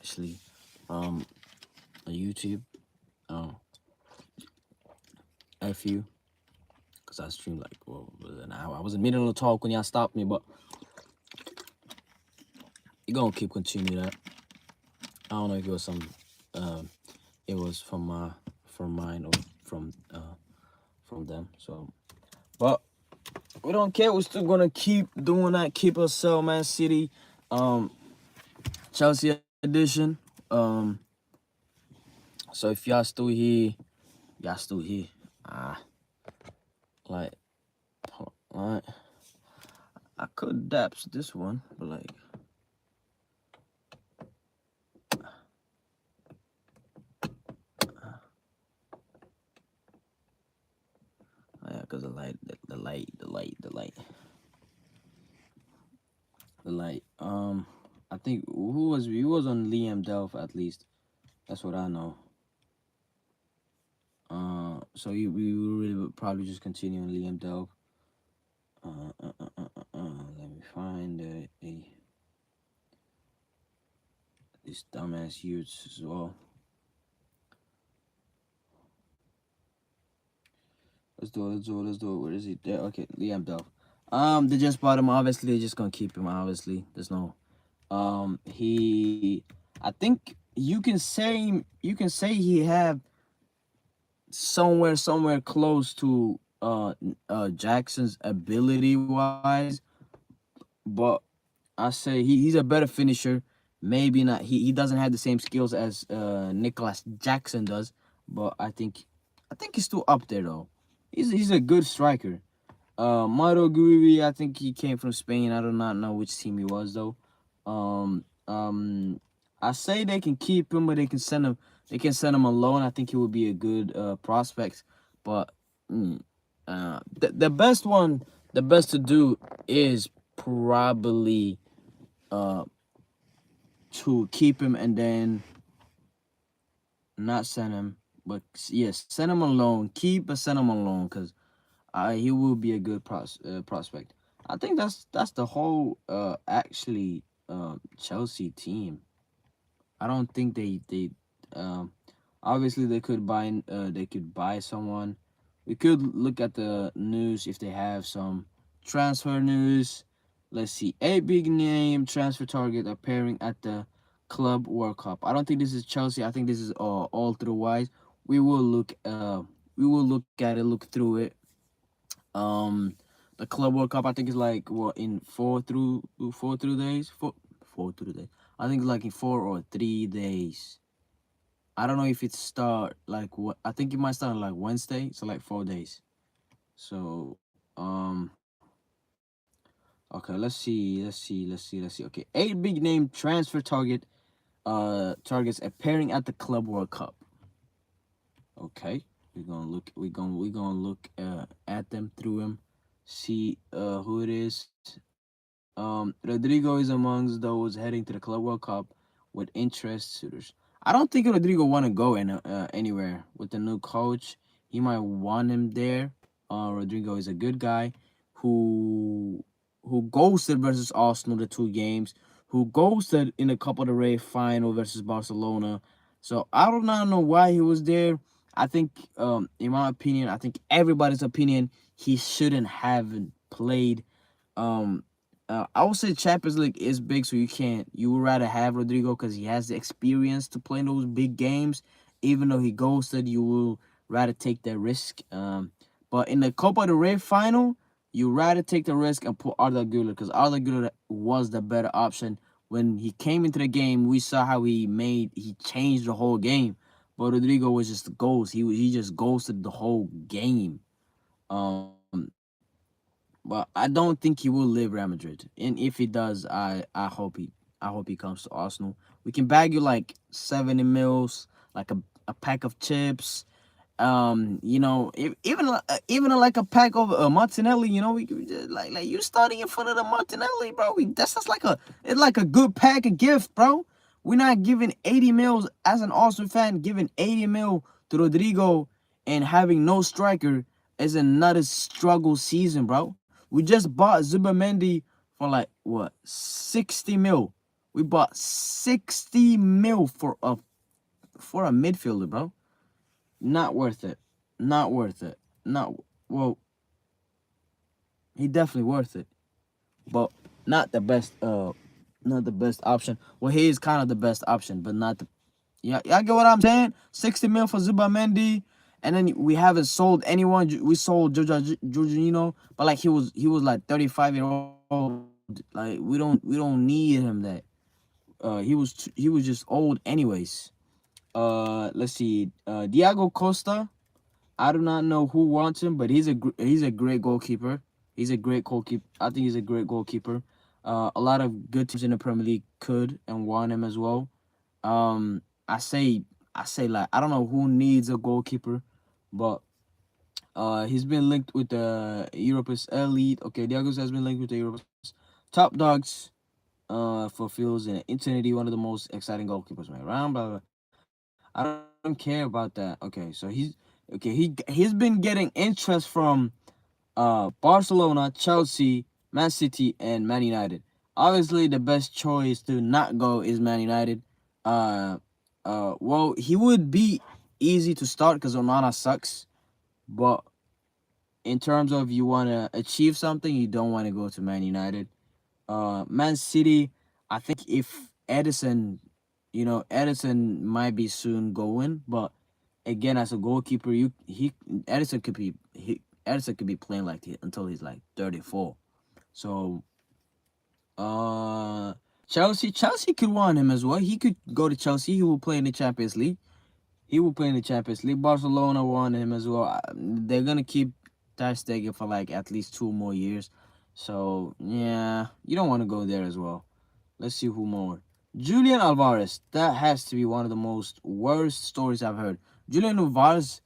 actually a YouTube. Oh, F you, because I streamed like, well, an hour. I was in the middle of the talk when y'all stopped me, but you gonna keep continue that. I don't know if it was some, it was from mine, or from them. So, but we don't care. We're still gonna keep doing that. Keep us sell Man City, Chelsea edition. So if y'all still here. Like, like I could daps this one, but like. Yeah, because the light, the light, the light, the light, the light. I think he was on Liam Delph at least. That's what I know. So we really would probably just continue on Liam Delph. Let me find these dumbass youths as well. Let's do it. Where is he? There. Okay, Liam Delph. They just bought him. Obviously, they're just gonna keep him. Obviously, there's no. He. I think you can say he have somewhere close to Jackson's ability wise, but I say he's a better finisher. Maybe not. He doesn't have the same skills as Nicholas Jackson does, but I think he's still up there though. He's a good striker. Mauro Guiri, I think he came from Spain. I do not know which team he was though. Um, um, I say they can keep him, but they can send him. They can send him alone. I think he would be a good prospect. But the best one, the best to do is probably uh to keep him and then not send him. But yes, send him alone. Keep but send him alone, because he will be a good prospect. I think that's the whole actually Chelsea team. I don't think they um obviously they could buy someone. We could look at the news if they have some transfer news. Let's see. A big name transfer target appearing at the Club World Cup. I don't think this is Chelsea. I think this is all through wise. We will look at it, look through it. Um, the Club World Cup, I think, is like what, in 4 through days, 4 through days. I think like in 4 or 3 days. I don't know if it start like what. I think it might start on like Wednesday, so like 4 days. So okay, let's see. Okay, 8 big name transfer targets appearing at the Club World Cup. Okay, we're gonna look at them through them, see who it is. Rodrigo is amongst those heading to the Club World Cup with interest suitors. I don't think Rodrigo want to go anywhere with the new coach. He might want him there. Rodrigo is a good guy who ghosted versus Arsenal the 2 games, who ghosted in the Copa del Rey final versus Barcelona. So I do not know why he was there. I think, in my opinion, I think everybody's opinion, he shouldn't have played. Um, I would say Champions League is big, so you would rather have Rodrigo because he has the experience to play in those big games. Even though he ghosted, you will rather take that risk. But in the Copa del Rey final, you rather take the risk and put Arda Güler, because Arda Güler was the better option. When he came into the game, we saw how he changed the whole game. But Rodrigo was just the ghost. He just ghosted the whole game. Um, but I don't think he will leave Real Madrid. And if he does, I hope he comes to Arsenal. We can bag you like 70 mils, like a pack of chips. Even like a pack of Martinelli. We can just, like you starting in front of the Martinelli, bro. That's just it's like a good pack of gift, bro. We're not giving 80 mils as an Arsenal fan, giving 80 mil to Rodrigo and having no striker is another struggle season, bro. We just bought Zubamendi for like what, 60 mil. We bought 60 mil for a midfielder, bro. Not worth it. Not worth it. Not well. He definitely worth it, but not the best. Not the best option. Well, he is kind of the best option, but not the. Yeah, y'all get what I'm saying? 60 mil for Zubamendi, and then we haven't sold anyone. We sold Jorginho, but like he was like 35-year-old. Like we don't need him. He was just old anyways. Let's see. Diego Costa. I do not know who wants him, but he's a great goalkeeper. He's a great goalkeeper. I think he's a great goalkeeper. A lot of good teams in the Premier League could and want him as well. Um, I say like I don't know who needs a goalkeeper, but he's been linked with the Europe's elite. Okay, Diego has been linked with the Europe's top dogs. For Fields and Eternity, one of the most exciting goalkeepers around. But I don't care about that. Okay, so he's been getting interest from Barcelona, Chelsea, Man City, and Man United. Obviously, the best choice to not go is Man United. Uh, well, he would be easy to start because Onana sucks, but in terms of you want to achieve something, you don't want to go to Man United. Man City, I think if Edison might be soon going, but again, as a goalkeeper, Edison could be playing like until he's like 34. So, uh, Chelsea could want him as well. He could go to Chelsea. He will play in the Champions League. Barcelona want him as well. They're gonna keep Ter Stegen for like at least 2 more years. So yeah, you don't want to go there as well. Let's see who more. Julian Alvarez. That has to be one of the most worst stories I've heard. Julian Alvarez,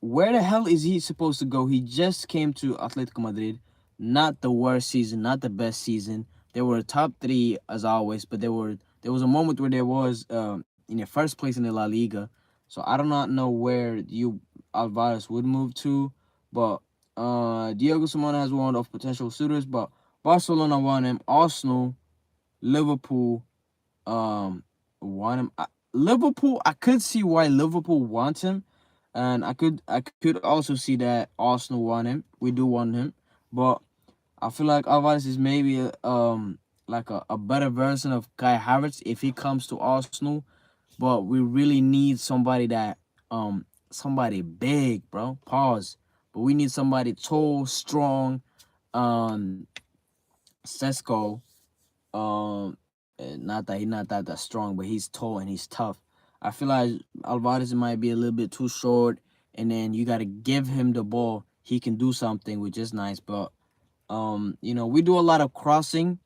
where the hell is he supposed to go? He just came to Atletico Madrid. Not the worst season, not the best season. They were top three as always, but there was a moment where there was in the first place in the La Liga. So I do not know where you Alvarez would move to, but Diego Simeone has one of potential suitors, but Barcelona want him, Arsenal, Liverpool, want him. Liverpool, I could see why Liverpool wants him, and I could also see that Arsenal want him. We do want him, but I feel like Alvarez is maybe like a better version of Kai Havertz if he comes to Arsenal. But we really need somebody big, bro. Pause. But we need somebody tall, strong. Sesko. Not that strong, but he's tall and he's tough. I feel like Alvarez might be a little bit too short, and then you got to give him the ball. He can do something, which is nice. But we do a lot of crossing.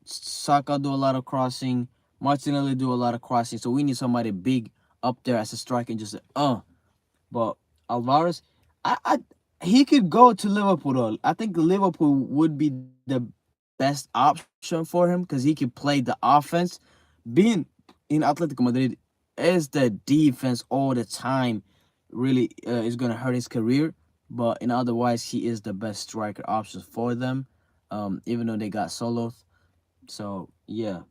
Saka do a lot of crossing. Martinelli do a lot of crossing. So we need somebody big up there as a striker and just But Alvarez, I he could go to Liverpool though. I think Liverpool would be the best option for him because he could play the offense. Being in Atletico Madrid is the defense all the time. Really, is gonna hurt his career. But in otherwise, he is the best striker option for them. Even though they got Soloth. So yeah.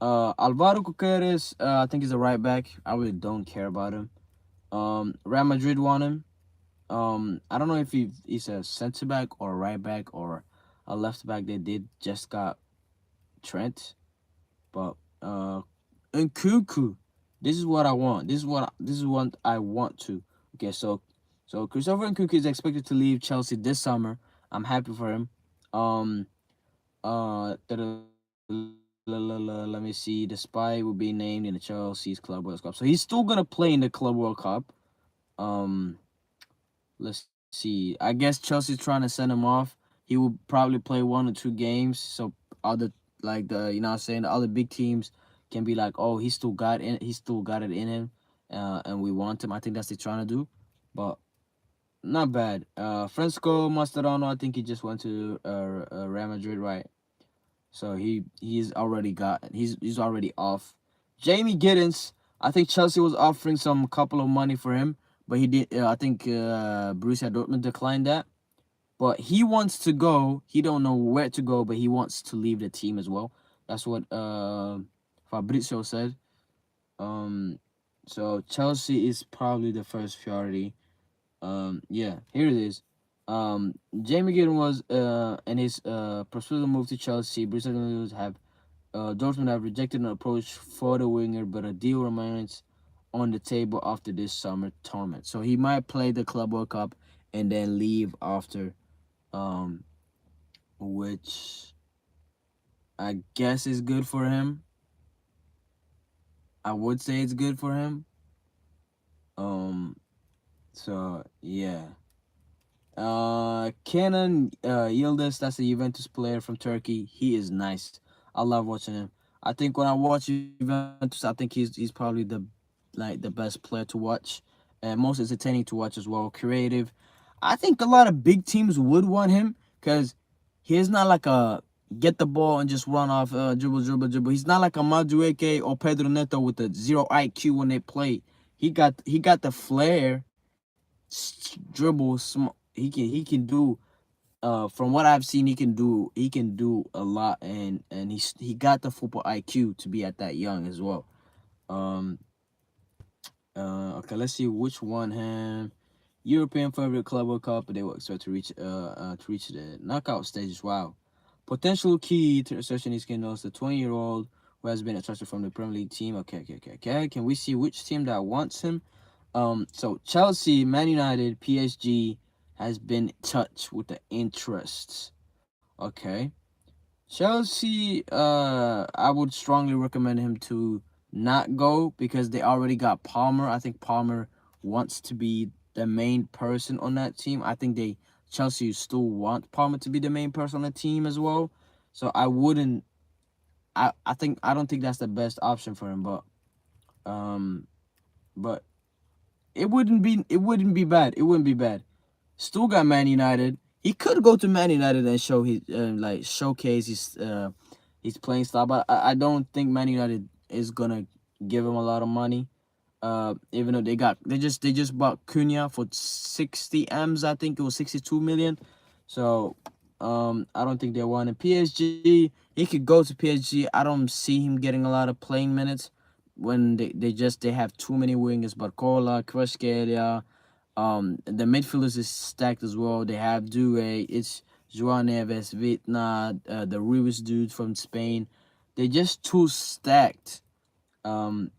Alvaro Coqueres, I think he's a right back. I really don't care about him. Real Madrid want him. I don't know if he's a center back or a right back or a left back. They did just got Trent, but Nkunku. This is what I want. This is what I want to. Okay, so Christopher Nkunku is expected to leave Chelsea this summer. I'm happy for him. Let me see. The spy will be named in the Chelsea's Club World Cup. So he's still gonna play in the Club World Cup. Let's see. I guess Chelsea's trying to send him off. He will probably play 1 or 2 games. So other the other big teams can be like, oh, he still got it in him, and we want him. I think that's what they're trying to do, but not bad. Francisco Mascherano, I think he just went to Real Madrid, right? So he's already off. Jamie Giddens, I think Chelsea was offering some couple of money for him, but he did. I think Borussia Dortmund declined that. But he wants to go. He don't know where to go, but he wants to leave the team as well. That's what Fabrizio said. Um, so Chelsea is probably the first priority. Yeah, here it is. Jamie Giddens was and his pursuit move to Chelsea. Bristol have Dortmund have rejected an approach for the winger, but a deal remains on the table after this summer tournament. So he might play the Club World Cup and then leave after, um, which I guess is good for him. I would say it's good for him. Um, so yeah. Kenan Yildiz, that's a Juventus player from Turkey. He is nice. I love watching him. I think when I watch Juventus, I think he's probably the best player to watch, and most entertaining to watch as well. Creative. I think a lot of big teams would want him because he's not like a get the ball and just run off, dribble, dribble, dribble. He's not like a Madueke or Pedro Neto with the zero IQ when they play. He got the flair, dribble, he can do. From what I've seen, he can do a lot, and he got the football IQ to be at that young as well. Um, okay, let's see which one him. European favorite club World Cup, but they will expect to reach the knockout stages. Wow, potential key to assertion these knows the 20-year-old who has been attracted from the Premier League team. Okay. Can we see which team that wants him? So Chelsea, Man United, PSG has been in touch with the interests. Okay. Chelsea, I would strongly recommend him to not go because they already got Palmer. I think Palmer wants to be the main person on that team. I think Chelsea still want Palmer to be the main person on the team as well. So I wouldn't I don't think that's the best option for him, um but it wouldn't be bad. It wouldn't be bad. Still got Man United. He could go to Man United and show his showcase his playing style, but I don't think Man United is gonna give him a lot of money. Even though they just bought Cunha for 60 m's. I think it was 62 million. So I don't think they want it. PSG, he could go to PSG. I don't see him getting a lot of playing minutes when they have too many wingers. Barcola, Kvaratskhelia. The midfielders is stacked as well. They have Due, it's Joao Neves, Vitna, the Ruiz dude from Spain. They're just too stacked. Um,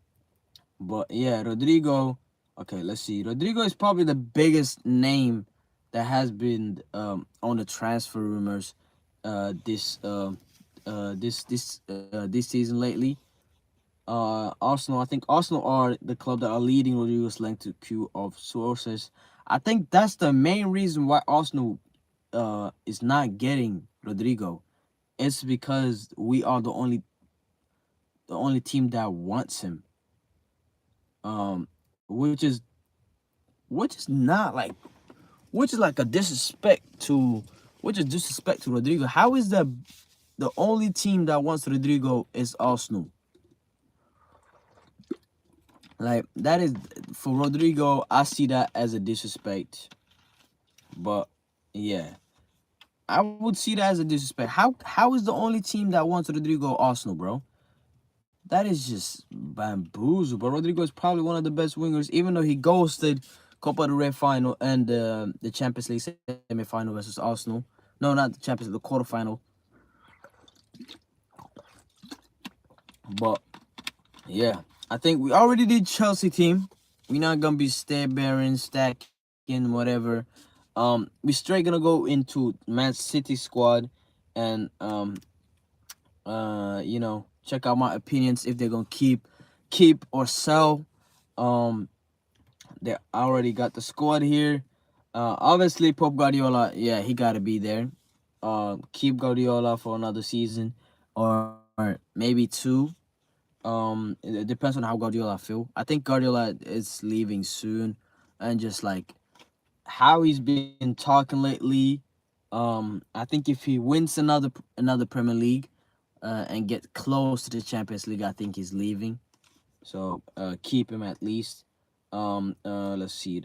but yeah, Rodrigo. Okay, let's see. Rodrigo is probably the biggest name that has been on the transfer rumors this season lately. Arsenal. I think Arsenal are the club that are leading Rodrigo's length to queue of sources. I think that's the main reason why Arsenal is not getting Rodrigo. It's because we are the only team that wants him. Um, which is not like which is like a disrespect to Rodrigo. How is the only team that wants Rodrigo is Arsenal? Like that is for Rodrigo. I see that as a disrespect. But yeah, I would see that as a disrespect. How is the only team that wants Rodrigo Arsenal, bro? That is just bamboozle. But Rodrigo is probably one of the best wingers, even though he ghosted Copa del Rey final and the Champions League semi-final versus Arsenal. No, not the Champions League, the quarterfinal. But yeah, I think we already did Chelsea team. We're not gonna be stacking, whatever. We straight gonna go into Man City squad and check out my opinions if they're gonna keep or sell. Um, they already got the squad here. Obviously Pep Guardiola, yeah, he gotta be there. Keep Guardiola for another season or maybe two. It depends on how Guardiola feel. I think Guardiola is leaving soon, and just like how he's been talking lately, I think if he wins another Premier League, and get close to the Champions League, I think he's leaving. So keep him at least. Let's see.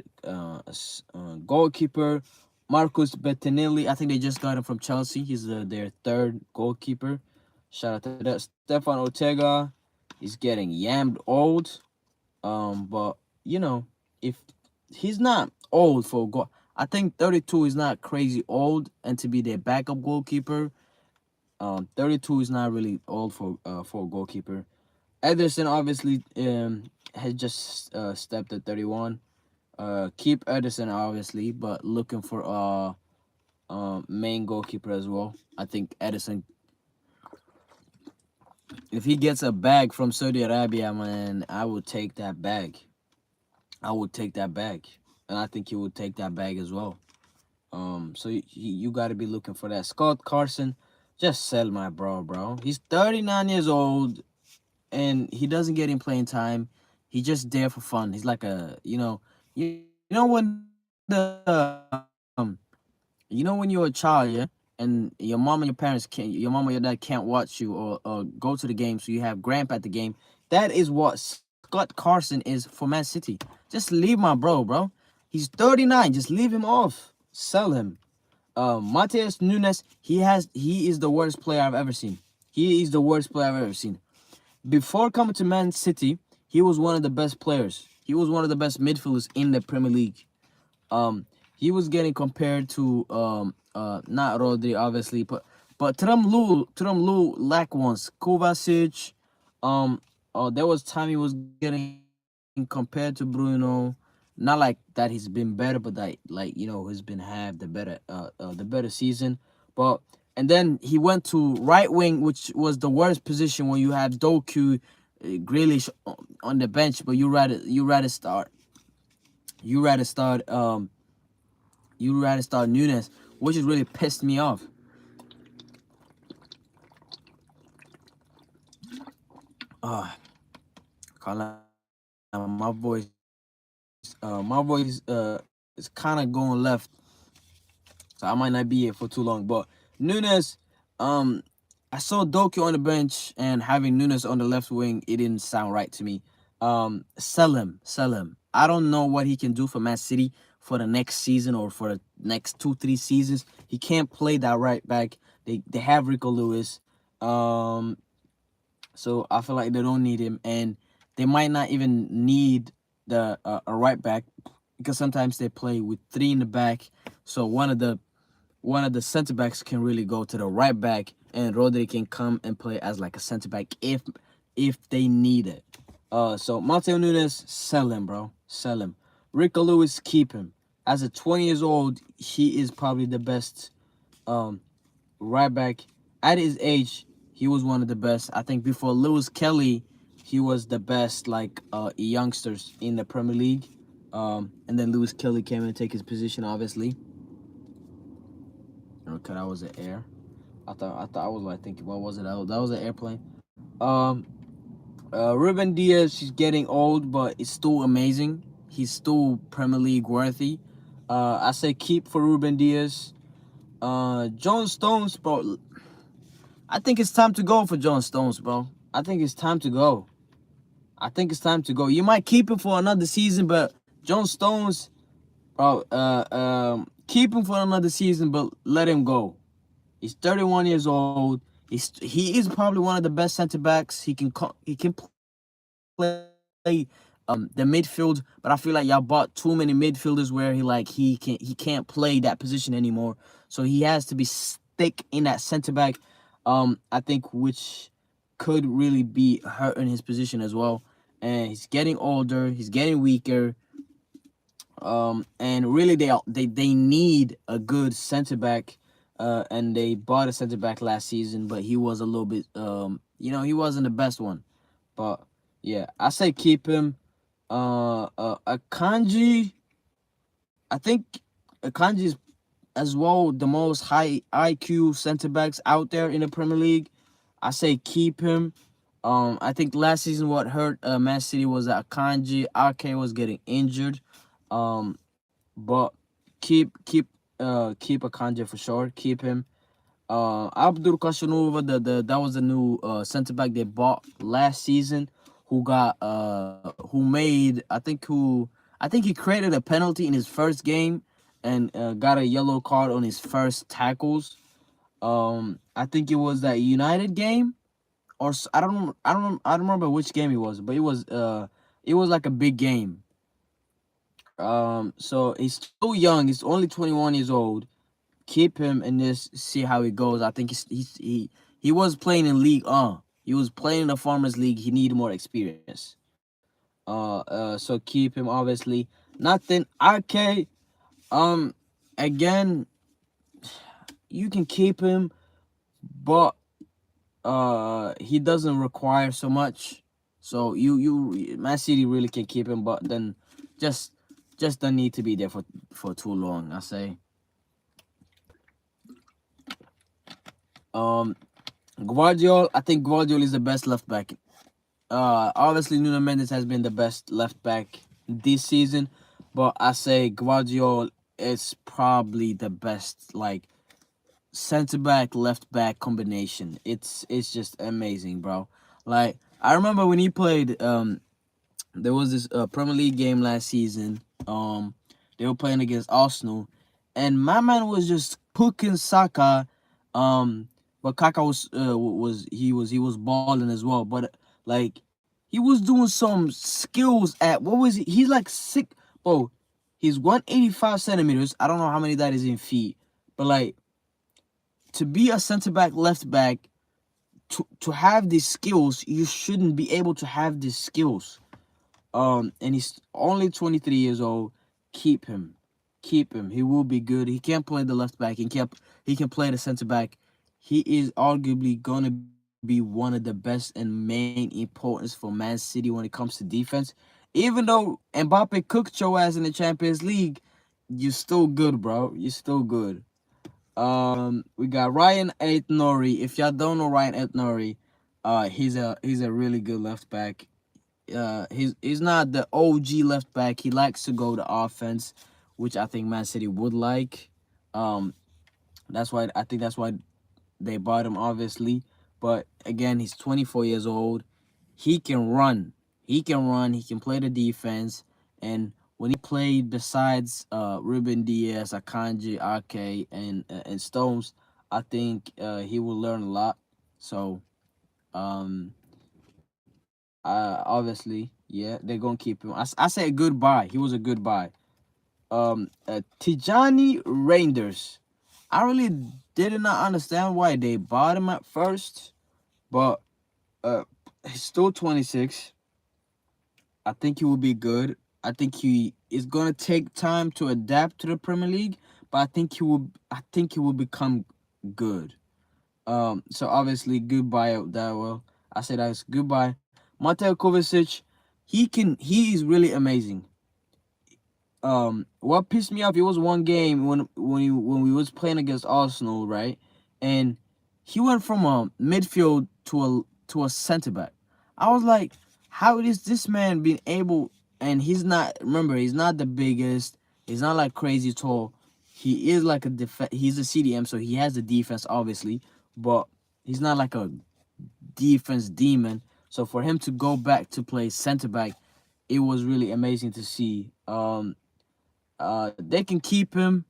Goalkeeper Marcus Bettinelli. I think they just got him from Chelsea. He's their third goalkeeper. Shout out to that. Stefan Ortega is getting yammed old. But you know, if he's not old for goal, I think 32 is not crazy old, and to be their backup goalkeeper, 32 is not really old for a goalkeeper. Ederson obviously has just stepped at 31. Keep Ederson obviously, but looking for main goalkeeper as well. I think Ederson, if he gets a bag from Saudi Arabia, man, I would take that bag. I would take that bag, and I think he would take that bag as well. So you got to be looking for that. Scott Carson, just sell my bro. He's 39 years old, and he doesn't get in playing time. He's just there for fun. He's like a, you know when you know when you're a child, yeah, and your mom and your parents can't, your mom or your dad can't watch you or go to the game, so you have grandpa at the game. That is what Scott Carson is for Man City. Just leave my bro. He's 39. Just leave him off. Sell him. Mateus Nunes, he is the worst player I've ever seen. He is the worst player I've ever seen. Before coming to Man City, he was one of the best players. He was one of the best midfielders in the Premier League. He was getting compared to not Rodri obviously, but Trumlu lack once. Kovacic, there was time he was getting compared to Bruno. Not like that he's been better, but he's been had the better season. But and then he went to right wing, which was the worst position when you have Doku, Grealish on the bench, but you rather start Nunes, which has really pissed me off. My voice is kind of going left, so I might not be here for too long. But Nunes, I saw Doku on the bench and having Nunes on the left wing. It didn't sound right to me. Sell him. I don't know what he can do for Man City for the next season or for the next 2-3 seasons. He can't play that right back. They have Rico Lewis. So I feel like they don't need him, and they might not even need a right back, because sometimes they play with 3 in the back. So one of the center backs can really go to the right back, and Rodri can come and play as like a center back if they need it. So Matteo Nunes, sell him, bro. Sell him. Rico Lewis, keep him. As a 20 years old, he is probably the best right back. At his age, he was one of the best. I think before Lewis Kelly, he was the best youngsters in the Premier League. And then Lewis Kelly came and take his position, obviously. Okay, that was an air. I thought I was like thinking, what was it? That was an airplane. Ruben Diaz, he's getting old, but it's still amazing. He's still Premier League worthy. I say keep for Ruben Diaz. John Stones, bro. I think it's time to go for John Stones, bro. I think it's time to go. You might keep him for another season, but John Stones, bro, keep him for another season, but let him go. He's 31 years old. He is probably one of the best center backs. He can play the midfield, but I feel like y'all bought too many midfielders where he can't play that position anymore. So he has to be stick in that center back. I think which could really be hurting his position as well. And he's getting older. He's getting weaker. And really they need a good center back. And they bought a center back last season, but he was a little bit he wasn't the best one. But yeah, I say keep him. Akanji, I think Akanji is as well the most high IQ center backs out there in the Premier League. I say keep him. I think last season what hurt Man City was that Akanji Ake was getting injured. But keep Akanji for sure. Keep him. Abdul Kashanova, that was the new center back they bought last season, who he created a penalty in his first game and got a yellow card on his first tackles. I think it was that United game or I don't remember which game it was, but it was like a big game. So he's still young. He's only 21 years old. Keep him in this. See how it goes. I think he was playing in League. He was playing in the Farmers League. He needed more experience. So keep him obviously. Nothing. Okay. Um, again, you can keep him, but he doesn't require so much. So Man City really can keep him, but then just don't need to be there for too long. I say. Guardiola. I think Guardiola is the best left back. Obviously Nuno Mendes has been the best left back this season, but I say Guardiola is probably the best like center back left back combination. It's just amazing, bro. Like I remember when he played. There was this Premier League game last season. They were playing against Arsenal, and my man was just cooking Saka. But Kaka was balling as well. But like he was doing some skills at what was he? He's like sick, bro. He's 185 centimeters. I don't know how many that is in feet, but like to be a center back, left back, to have these skills, you shouldn't be able to have these skills. And he's only 23 years old. Keep him. Keep him. He will be good. He can't play the left back. He can play the center back. He is arguably gonna be one of the best and main importance for Man City when it comes to defense. Even though Mbappe cooked your ass in the Champions League, you're still good, bro. You're still good. We got Ryan Aït-Nouri. If y'all don't know Ryan Aït-Nouri, he's a really good left back. He's not the OG left back. He likes to go to offense, which I think Man City would like. That's why I think that's why they bought him, obviously. But again, he's 24 years old. He can run. He can run. He can play the defense. And when he played besides Ruben Diaz, Akanji, Ake, and Stones, I think he will learn a lot. So obviously, yeah, they're gonna keep him. I say goodbye. He was a good buy. Tijani Reinders. I really did not understand why they bought him at first, but he's still 26. I think he will be good. I think he is gonna take time to adapt to the Premier League, but I think he will. I think he will become good. So obviously goodbye that well. I said that's goodbye. Mateo Kovacic, he is really amazing. What pissed me off, it was one game when we was playing against Arsenal, right? And he went from a midfield to a center back. I was like, how is this man being able? And he's not. Remember, he's not the biggest. He's not like crazy tall. He is like he's a CDM, so he has the defense obviously, but he's not like a defense demon. So for him to go back to play center back, it was really amazing to see. They can keep him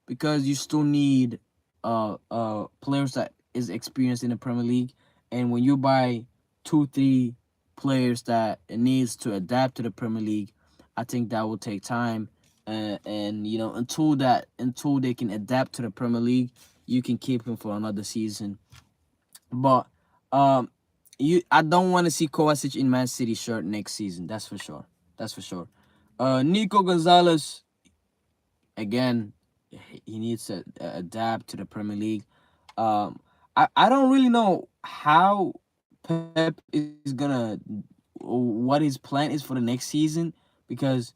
because you still need players that is experienced in the Premier League, and when you buy 2-3 players that it needs to adapt to the Premier League, I think that will take time. And you know, until they can adapt to the Premier League, you can keep him for another season. But I don't want to see Kovacic in Man City shirt next season. That's for sure. That's for sure. Nico Gonzalez, again, he needs to adapt to the Premier League. I don't really know how Pep is gonna, what his plan is for the next season, because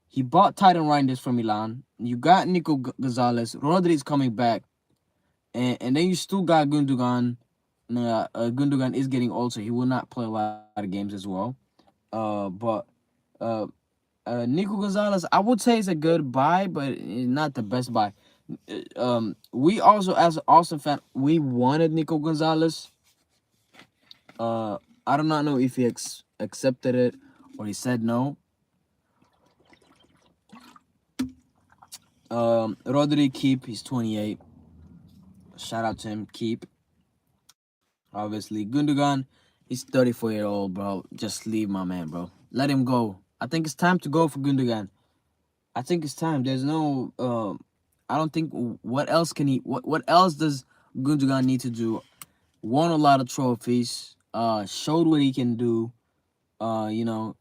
he bought Titan Reinders from Milan. You got Nico Gonzalez. Rodri's coming back, and then you still got Gundogan. Gundogan is getting old, so he will not play a lot of games as well. But Nico Gonzalez, I would say is a good buy, but it's not the best buy. We also, as an Arsenal fan, we wanted Nico Gonzalez. I do not know if he accepted it or he said no. Rodri, keep. He's 28. Shout out to him. Keep. Obviously, Gundogan, He's 34-year-old, bro. Just leave my man, bro. Let him go. I think it's time to go for Gundogan. I think it's time. There's no. I don't think. What else can he? What else does Gundogan need to do? Won a lot of trophies. Showed what he can do. You know.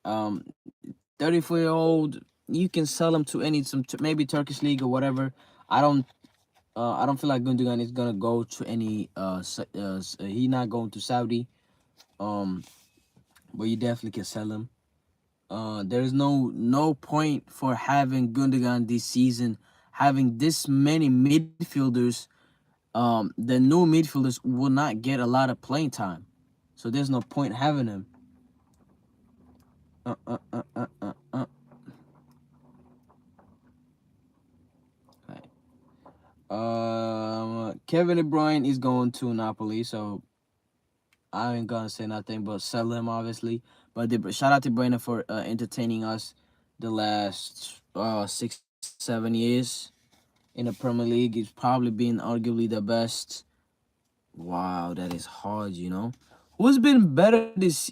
34-year-old. You can sell him to maybe Turkish league or whatever. I don't. I don't feel like Gundogan is gonna go to any. He not going to Saudi. But you definitely can sell him. There is no point for having Gundogan this season, having this many midfielders. The new midfielders will not get a lot of playing time, so there's no point having him. Kevin De Bruyne is going to Napoli, so I ain't gonna say nothing but sell him, obviously. But shout out to Brandon for entertaining us the last 6-7 years in the Premier League. He's probably been arguably the best. Wow, that is hard, you know. Who's been better this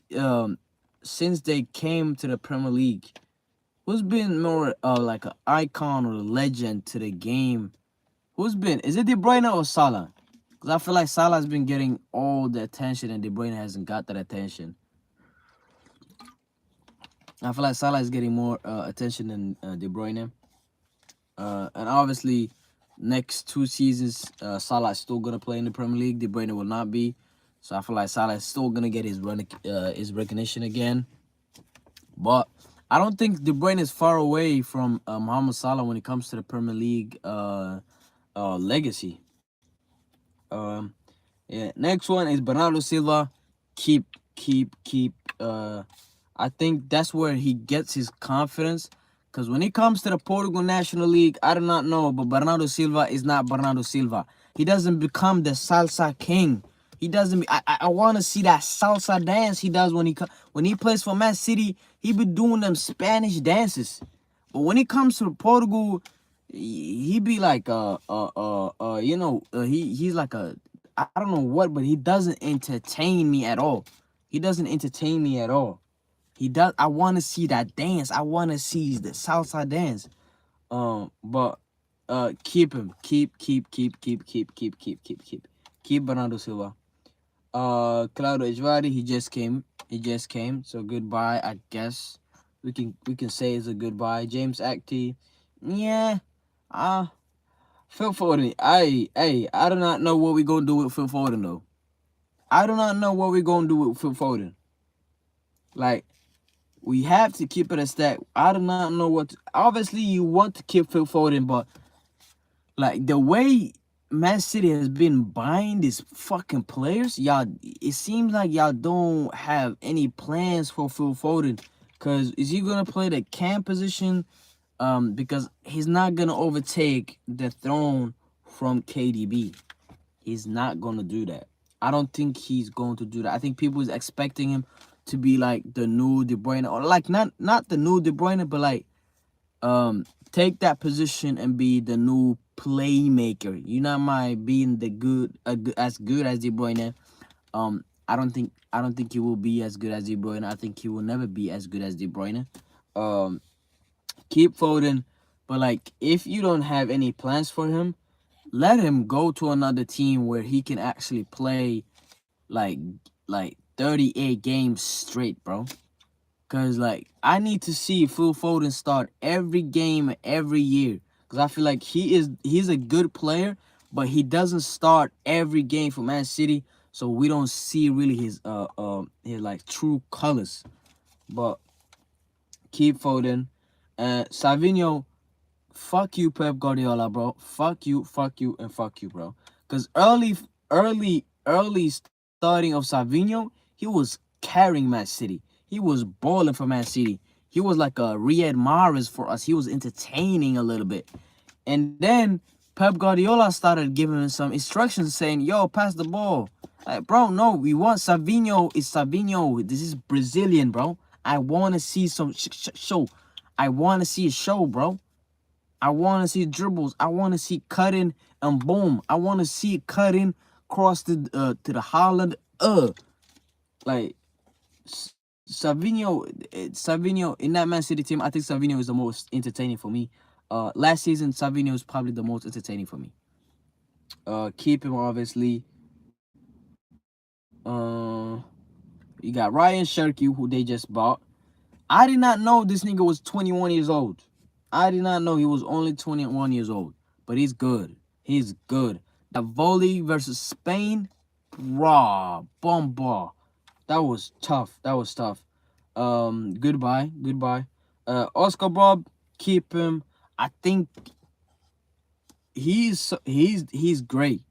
since they came to the Premier League? Who's been more like an icon or a legend to the game? Is it De Bruyne or Salah? Because I feel like Salah's been getting all the attention and De Bruyne hasn't got that attention. I feel like Salah is getting more attention than De Bruyne. And obviously, next 2 seasons, Salah is still going to play in the Premier League. De Bruyne will not be. So I feel like Salah is still going to get his recognition again. But I don't think De Bruyne is far away from Mohamed Salah when it comes to the Premier League legacy. Yeah. Next one is Bernardo Silva. Keep. I think that's where he gets his confidence. Because when it comes to the Portugal National League, I do not know, but Bernardo Silva is not Bernardo Silva. He doesn't become the salsa king. He doesn't. I want to see that salsa dance he does when he plays for Man City. He be doing them Spanish dances. But when it comes to Portugal, he be like he's like a, I don't know what, but he doesn't entertain me at all. He doesn't entertain me at all. He does. I want to see that dance. I want to see the salsa dance. But keep him. Keep Bernardo Silva. Claudio Echeverri, he just came. So goodbye, I guess. We can say it's a goodbye. James Acti, yeah. Phil Foden. I do not know what we gonna do with Phil Foden though. I do not know what we gonna do with Phil Foden. Like, we have to keep it a stack. I do not know what. Obviously, you want to keep Phil Foden, but like the way Man City has been buying these fucking players, y'all, it seems like y'all don't have any plans for Phil Foden. Cause is he gonna play the cam position? Because he's not gonna overtake the throne from KDB. He's not gonna do that. I don't think he's going to do that. I think people is expecting him to be like the new De Bruyne, or like not the new De Bruyne, but like take that position and be the new playmaker. You not mind being as good as De Bruyne. I don't think he will be as good as De Bruyne. I think he will never be as good as De Bruyne. Keep Foden, but like if you don't have any plans for him, let him go to another team where he can actually play like 38 games straight, bro. Cause like I need to see Phil Foden start every game every year. Cause I feel like he's a good player, but he doesn't start every game for Man City, so we don't see really his like true colors. But keep Foden. Savinho, fuck you, Pep Guardiola, bro. Fuck you, and fuck you, bro. Cause early starting of Savinho, he was carrying Man City. He was balling for Man City. He was like a Riyad Mahrez for us. He was entertaining a little bit. And then Pep Guardiola started giving him some instructions saying, yo, pass the ball. Like, bro, no, we want Savinho. It's Savinho. This is Brazilian, bro. I want to see some show. I want to see a show, bro. I want to see dribbles. I want to see cutting and boom. I want to see cutting cross to the Holland. like Savinho, Savinho in that Man City team, I think Savinho is the most entertaining for me. Last season, Savinho is probably the most entertaining for me. Keep him obviously. You got Ryan Cherky, who they just bought. I did not know this nigga was 21 years old. I did not know he was only 21 years old. But he's good. He's good. That volley versus Spain, raw, bomba. That was tough. That was tough. Goodbye. Goodbye. Oscar Bob, keep him. I think he's great.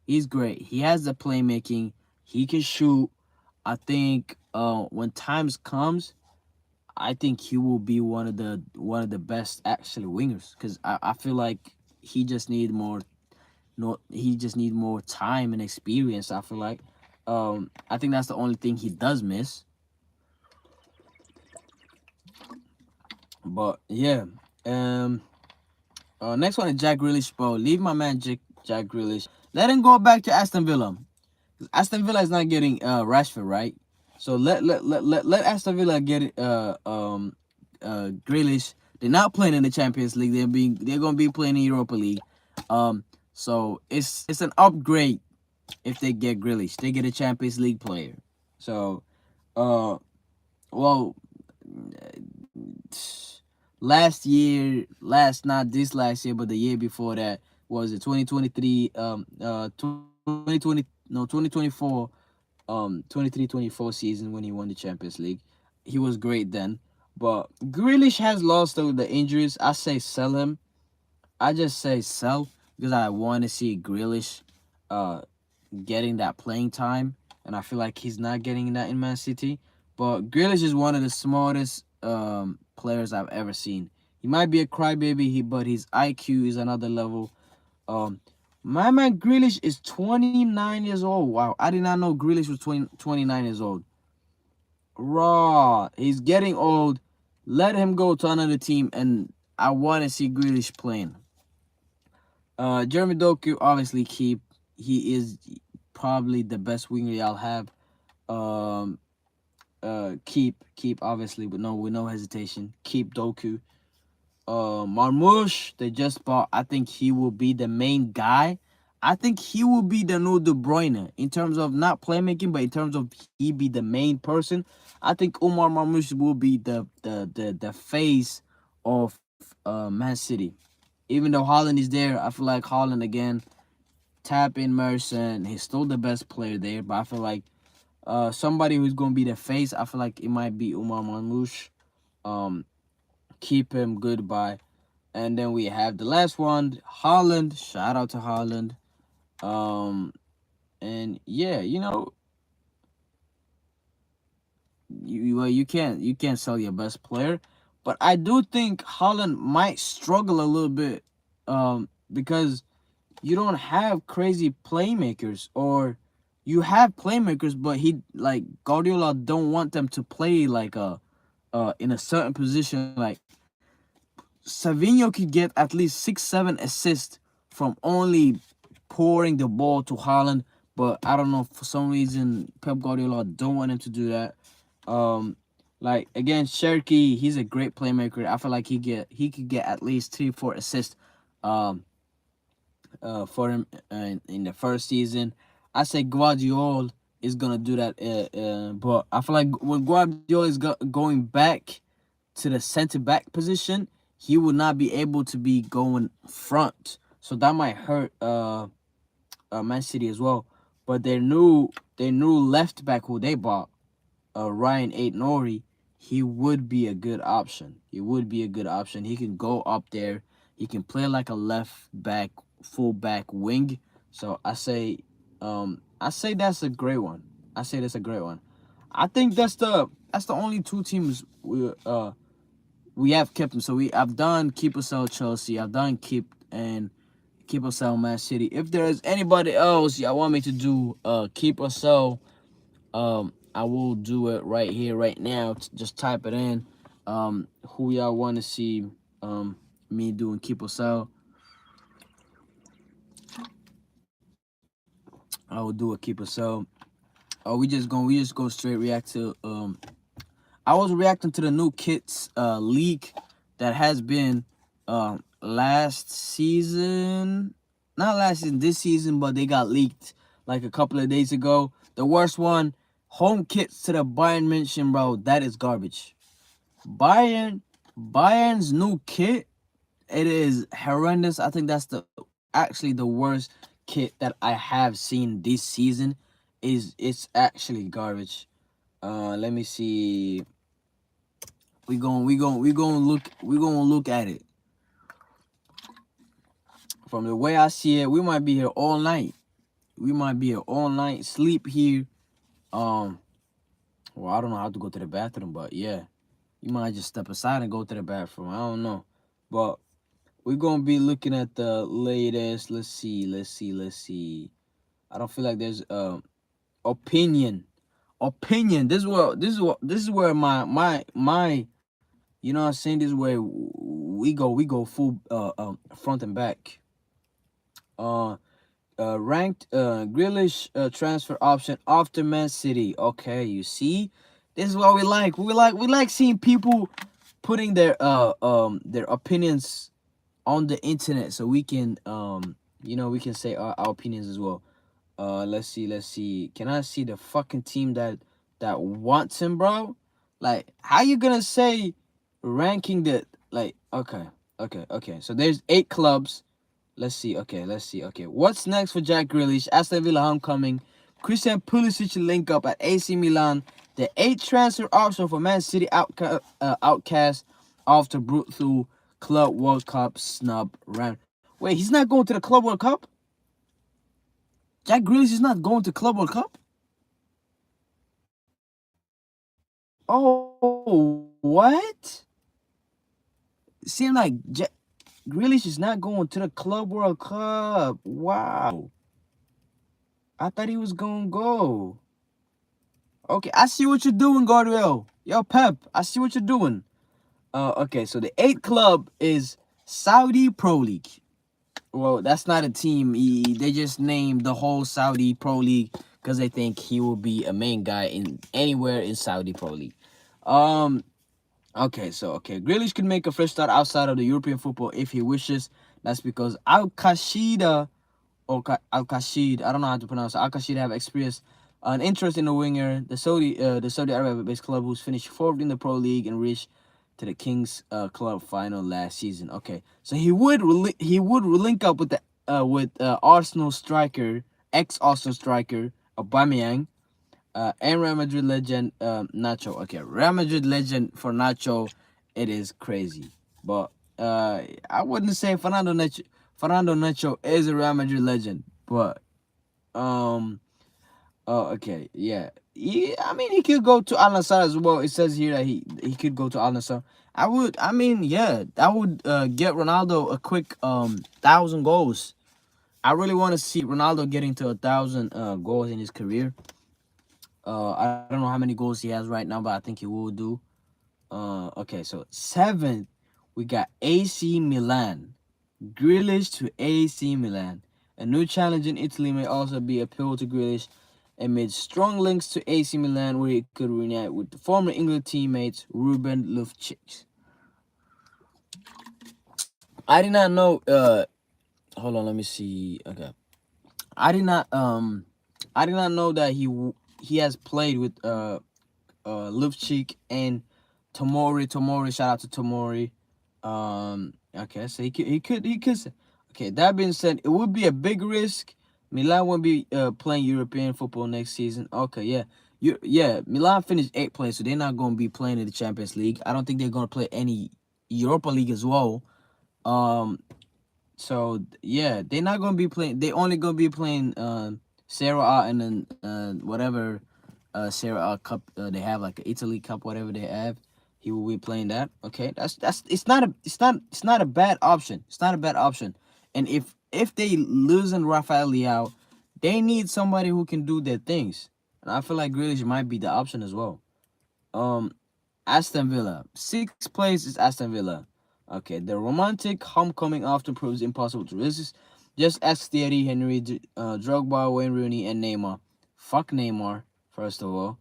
He's great. He has the playmaking. He can shoot. I think when times comes, I think he will be one of the best actually wingers, because I feel like he just need more no he just need more time and experience. I feel like I think that's the only thing he does miss. But yeah, um next one is Jack Grealish, bro. Leave my man Jack Grealish. Let him go back to Aston Villa. Aston Villa is not getting Rashford, right? So let Aston Villa get it Grealish. They're not playing in the Champions League. They're gonna be playing in Europa League. So it's an upgrade if they get Grealish. They get a Champions League player. So well, not this last year, but the year before that, was it 2023, 2020, no, 2024, 23-24 season when he won the Champions League. He was great then. But Grealish has lost over the injuries. I say sell him. I just say sell because I want to see Grealish getting that playing time, and I feel like he's not getting that in Man City. But Grealish is one of the smartest players I've ever seen. He might be a crybaby, but his IQ is another level. Um, my man Grealish is 29 years old. Wow, I did not know Grealish was 29 years old. Raw, he's getting old. Let him go to another team, and I want to see Grealish playing. Jeremy Doku, obviously keep. He is probably the best winger y'all have. Um, keep obviously with no hesitation. Keep Doku. Marmoush, they just bought. I think he will be the main guy. I think he will be the new De Bruyne in terms of not playmaking, but in terms of he be the main person. I think Omar Marmoush will be the face of Man City. Even though Haaland is there, I feel like Haaland again tap in Merson. He's still the best player there, but I feel like somebody who's gonna be the face, I feel like it might be Omar Marmoush. Keep him, goodbye. And then we have the last one, Haaland. Shout out to Haaland. And yeah, you can't sell your best player, but I do think Haaland might struggle a little bit, because you don't have crazy playmakers, or you have playmakers, but he like Guardiola don't want them to play like in a certain position. Like Savinho could get at least 6-7 assists from only pouring the ball to Haaland, but I don't know, for some reason Pep Guardiola don't want him to do that. Like again, Cherky, he's a great playmaker. I feel like he could get at least 3-4 assists for him in the first season. I say Guardiola is gonna do that, but I feel like when Guardiola is going back to the center back position, he will not be able to be going front. So that might hurt Man City as well. But their new left back who they bought, Ryan Ait-Nouri, he would be a good option. He would be a good option. He can go up there. He can play like a left back, full back wing. So I say that's a great one. I say that's a great one. I think that's the only two teams we have kept them. So I've done keep or sell Chelsea. I've done keep or sell Man City. If there is anybody else y'all want me to do keep or sell, I will do it right here, right now. Just type it in. Who y'all want to see me doing keep or sell. I will do a keep or sell. Oh, we just go straight react to I was reacting to the new kits leak that has been last season, not last season, this season, but they got leaked like a couple of days ago. The worst one, home kits to the Bayern München, bro. That is garbage. Bayern's new kit, it is horrendous. I think that's the actually the worst kit that I have seen this season. It's actually garbage. Let me see. We gonna look at it. From the way I see it, we might be here all night. We might be here all night, sleep here. Um, well, I don't know how to go to the bathroom, but yeah, you might just step aside and go to the bathroom. I don't know, but we're gonna be looking at the latest. Let's see. I don't feel like there's opinion. Opinion. This is where my you know what I'm saying. This is where we go full front and back. Uh, ranked Grealish transfer option after Man City. Okay, you see, this is what we like. We like seeing people putting their opinions on the internet, so we can we can say our opinions as well. Let's see. Can I see the fucking team that wants him, bro? Like, how you gonna say ranking the like? Okay. So there's 8 clubs. Let's see. Okay. What's next for Jack Grealish? Aston Villa homecoming. Christian Pulisic link up at AC Milan. The 8th transfer option for Man City outcast after brutal Club World Cup snub round. Wait, he's not going to the Club World Cup? Jack Grealish is not going to Club World Cup? Oh, what? Seemed like Grealish is not going to the Club World Cup. Wow. I thought he was going to go. Okay, I see what you're doing, Guardiola. Yo, Pep, I see what you're doing. Okay, so the 8th club is Saudi Pro League. Well, that's not a team. They just named the whole Saudi Pro League because they think he will be a main guy in anywhere in Saudi Pro League. Okay, Grealish can make a fresh start outside of the European football if he wishes. That's because Al Kashida or Al Kashid, I don't know how to pronounce it. Al Kashid have experienced an interest in the winger, the Saudi Arabia-based club who's finished 4th in the Pro League and reached to the Kings Club final last season. Okay, so he would link up with the Arsenal striker, ex-Arsenal striker Aubameyang, and Real Madrid legend Nacho. Okay, Real Madrid legend for Nacho, it is crazy, but I wouldn't say Fernando Nacho is a Real Madrid legend, but okay, yeah. I mean, he could go to Al Nassr as well. It says here that he could go to Al Nassr. I mean, yeah, that would get Ronaldo a quick 1,000 goals. I really want to see Ronaldo getting to 1,000 goals in his career. I don't know how many goals he has right now, but I think he will do. Okay, so 7th, we got AC Milan. Grealish to AC Milan. A new challenge in Italy may also be appealed to Grealish amid strong links to AC Milan, where he could reunite with the former England teammates Ruben Loftus-Cheek. I did not know. Hold on, let me see. Okay, I did not know that he has played with Loftus-Cheek and Tomori. Shout out to Tomori. Okay, so he could. Okay, that being said, it would be a big risk. Milan won't be playing European football next season. Okay, yeah. Milan finished 8th place, so they're not going to be playing in the Champions League. I don't think they're going to play any Europa League as well. So yeah, they're not going to be playing. They only going to be playing Serie A and then whatever Serie A cup they have, like an Italy Cup, whatever they have. He will be playing that. Okay, that's it's not a bad option. It's not a bad option. And if they losing Rafael Leao, they need somebody who can do their things. And I feel like Grealish might be the option as well. Aston Villa. 6th place is Aston Villa. Okay, the romantic homecoming often proves impossible to resist. Just ask Thierry Henry, Drogba, Wayne Rooney, and Neymar. Fuck Neymar. First of all,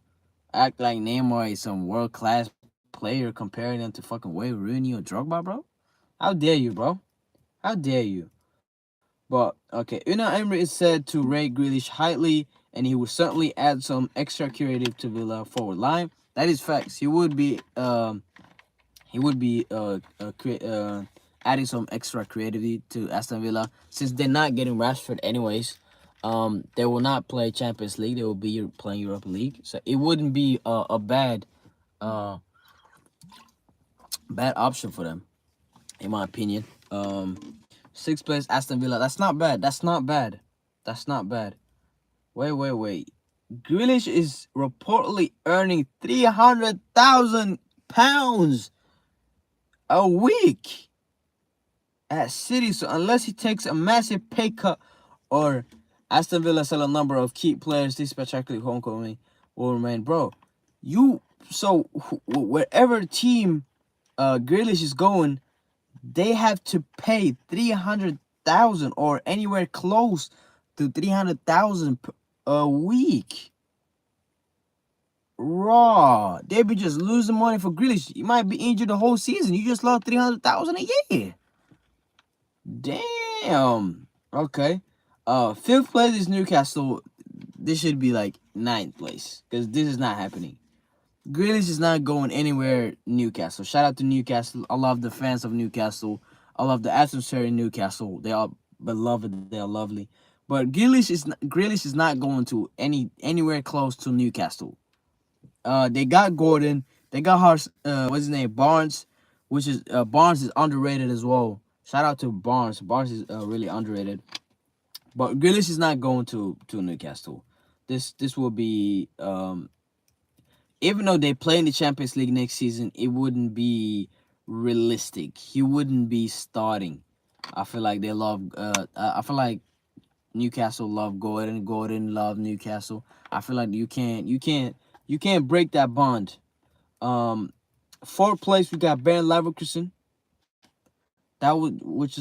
act like Neymar is some world class player comparing them to fucking Wayne Rooney or Drogba, bro. How dare you, bro? How dare you? But okay, Una Emery is said to rate Grealish highly, and he would certainly add some extra creative to Villa forward line. That is facts. He would be adding some extra creativity to Aston Villa since they're not getting Rashford anyways. They will not play Champions League. They will be playing Europa League, so it wouldn't be a uh bad option for them, in my opinion. Sixth place Aston Villa. That's not bad. That's not bad. That's not bad. Wait. Grealish is reportedly earning £300,000 a week at City. So unless he takes a massive pay cut or Aston Villa sell a number of key players, this spectacular homecoming will remain, bro. Wherever team Grealish is going, they have to pay 300,000 or anywhere close to 300,000 a week. Raw. They be just losing money for Grealish. You might be injured the whole season. You just lost 300,000 a year. Damn. Okay. Fifth place is Newcastle. This should be like ninth place because this is not happening. Grealish is not going anywhere. Newcastle. Shout out to Newcastle. I love the fans of Newcastle. I love the atmosphere in Newcastle. They are beloved. They are lovely. But Grealish is not going to anywhere close to Newcastle. They got Gordon. They got what's his name? Barnes, which is Barnes is underrated as well. Shout out to Barnes. Barnes is really underrated. But Grealish is not going to Newcastle. This will be even though they play in the Champions League next season, it wouldn't be realistic. He wouldn't be starting. I feel like they love. I feel like Newcastle love Gordon. Gordon love Newcastle. I feel like you can't break that bond. Fourth place we got Bayer Leverkusen. Which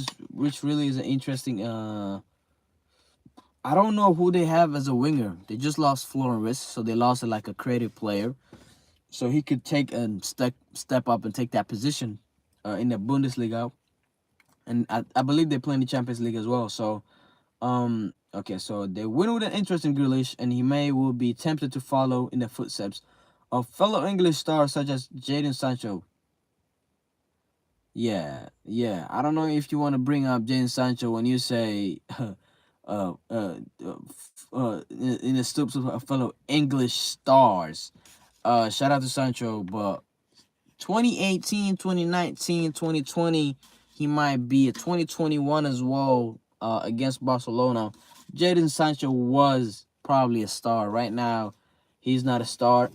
really is an interesting. I don't know who they have as a winger. They just lost Florian Wirtz, so they lost like a creative player, so he could take and step up and take that position in the Bundesliga, and I believe they play in the Champions League as well. So okay, so they win with an interest in Grealish, and he will be tempted to follow in the footsteps of fellow English stars such as Jadon Sancho. Yeah. I don't know if you want to bring up Jadon Sancho when you say in the stoops of fellow English stars. Shout out to Sancho, but 2018, 2019, 2020, he might be a 2021 as well against Barcelona. Jadon Sancho was probably a star. Right now, he's not a star.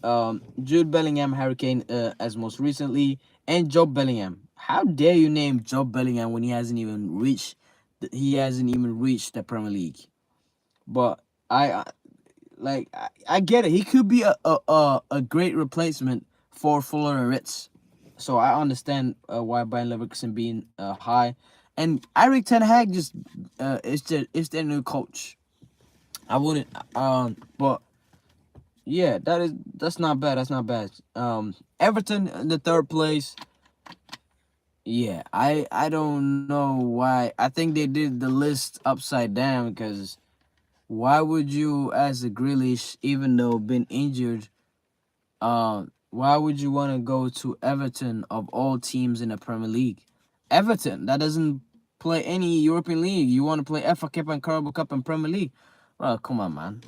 Jude Bellingham, Harry Kane, as most recently, and Joe Bellingham. How dare you name Joe Bellingham when he hasn't even reached the Premier League? But I get it. He could be a great replacement for Florian Wirtz. So I understand why Bayern Leverkusen being high, and Erik ten Hag just it's their new coach. I wouldn't but yeah, that's not bad. That's not bad. Everton in the third place. Yeah, I don't know why. I think they did the list upside down because why would you, as a Grealish, even though been injured, why would you want to go to Everton of all teams in the Premier League? Everton that doesn't play any European league. You want to play FA Cup and Carabao Cup and Premier League? Well, come on, man.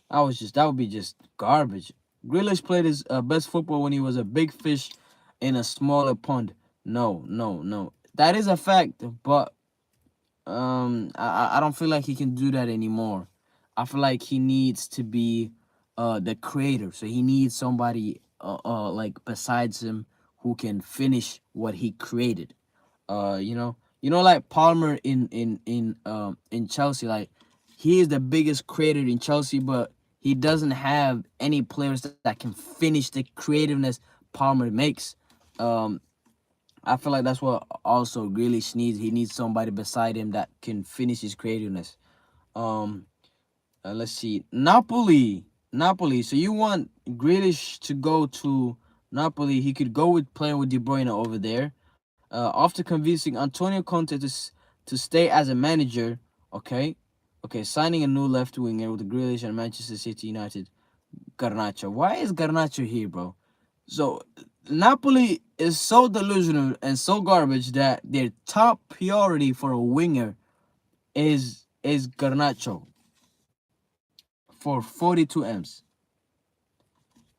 That would be just garbage. Grealish played his best football when he was a big fish in a smaller pond. No. That is a fact, but I don't feel like he can do that anymore. I feel like he needs to be the creator. So he needs somebody like besides him who can finish what he created. Like Palmer in Chelsea, like he is the biggest creator in Chelsea, but he doesn't have any players that can finish the creativeness Palmer makes. I feel like that's what also Grealish needs. He needs somebody beside him that can finish his creativeness. Let's see. Napoli Napoli. So you want Grealish to go to Napoli? He could go with playing with De Bruyne over there. After convincing Antonio Conte to stay as a manager, okay, signing a new left winger with Grealish and Manchester City United. Garnacho. Why is Garnacho here, bro? So Napoli is so delusional and so garbage that their top priority for a winger is Garnacho for 42 M's.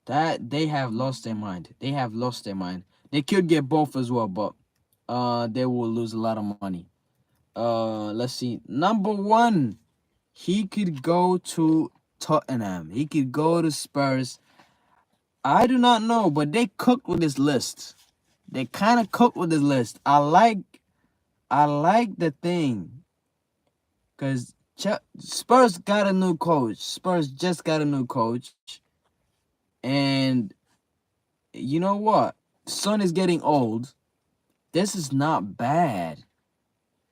That they have lost their mind. They have lost their mind. They could get both as well, but they will lose a lot of money. Let's see. Number one, he could go to Tottenham. He could go to Spurs. I do not know, but they cooked with this list. They kind of cooked with this list. I like the thing, cause Spurs got a new coach. Spurs just got a new coach, and you know what? Son is getting old. This is not bad.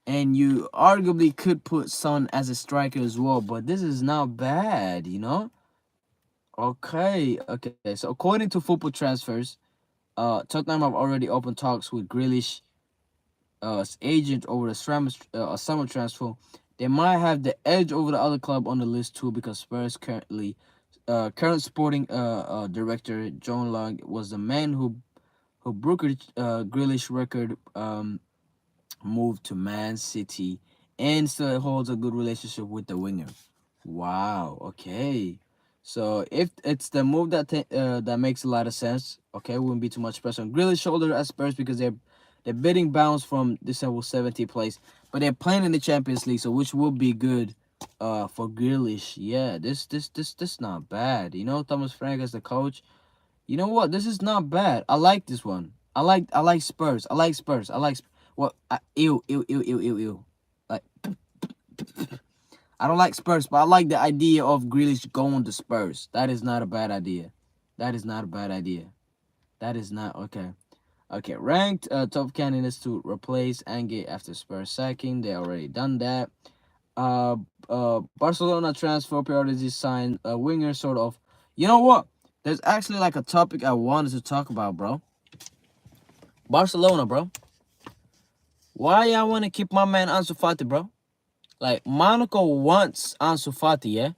And you arguably could put Son as a striker as well, but this is not bad, you know? Okay. So according to Football Transfers, Tottenham have already opened talks with Grealish, agent over a summer transfer. They might have the edge over the other club on the list too because Spurs current sporting director John Long was the man who brokered Grealish record moved to Man City and still holds a good relationship with the winger. Wow. Okay. So if it's the move that makes a lot of sense, okay, wouldn't be too much pressure on Grealish shoulder at Spurs because they're bidding bounce from December 70th place, but they're playing in the Champions League, so which will be good for Grealish. Yeah, this not bad. You know, Thomas Frank as the coach. You know what? This is not bad. I like this one. I like Spurs. Well, ew. Like I don't like Spurs, but I like the idea of Grealish going to Spurs. That is not a bad idea. That is not a bad idea. That is not okay. Okay, ranked top candidates to replace Ange after Spurs sacking. They already done that. Uh, Barcelona transfer priorities signed a winger, sort of. You know what? There's actually like a topic I wanted to talk about, bro. Barcelona, bro. Why y'all want to keep my man Ansu Fati, bro? Like Monaco wants Ansu Fati, yeah,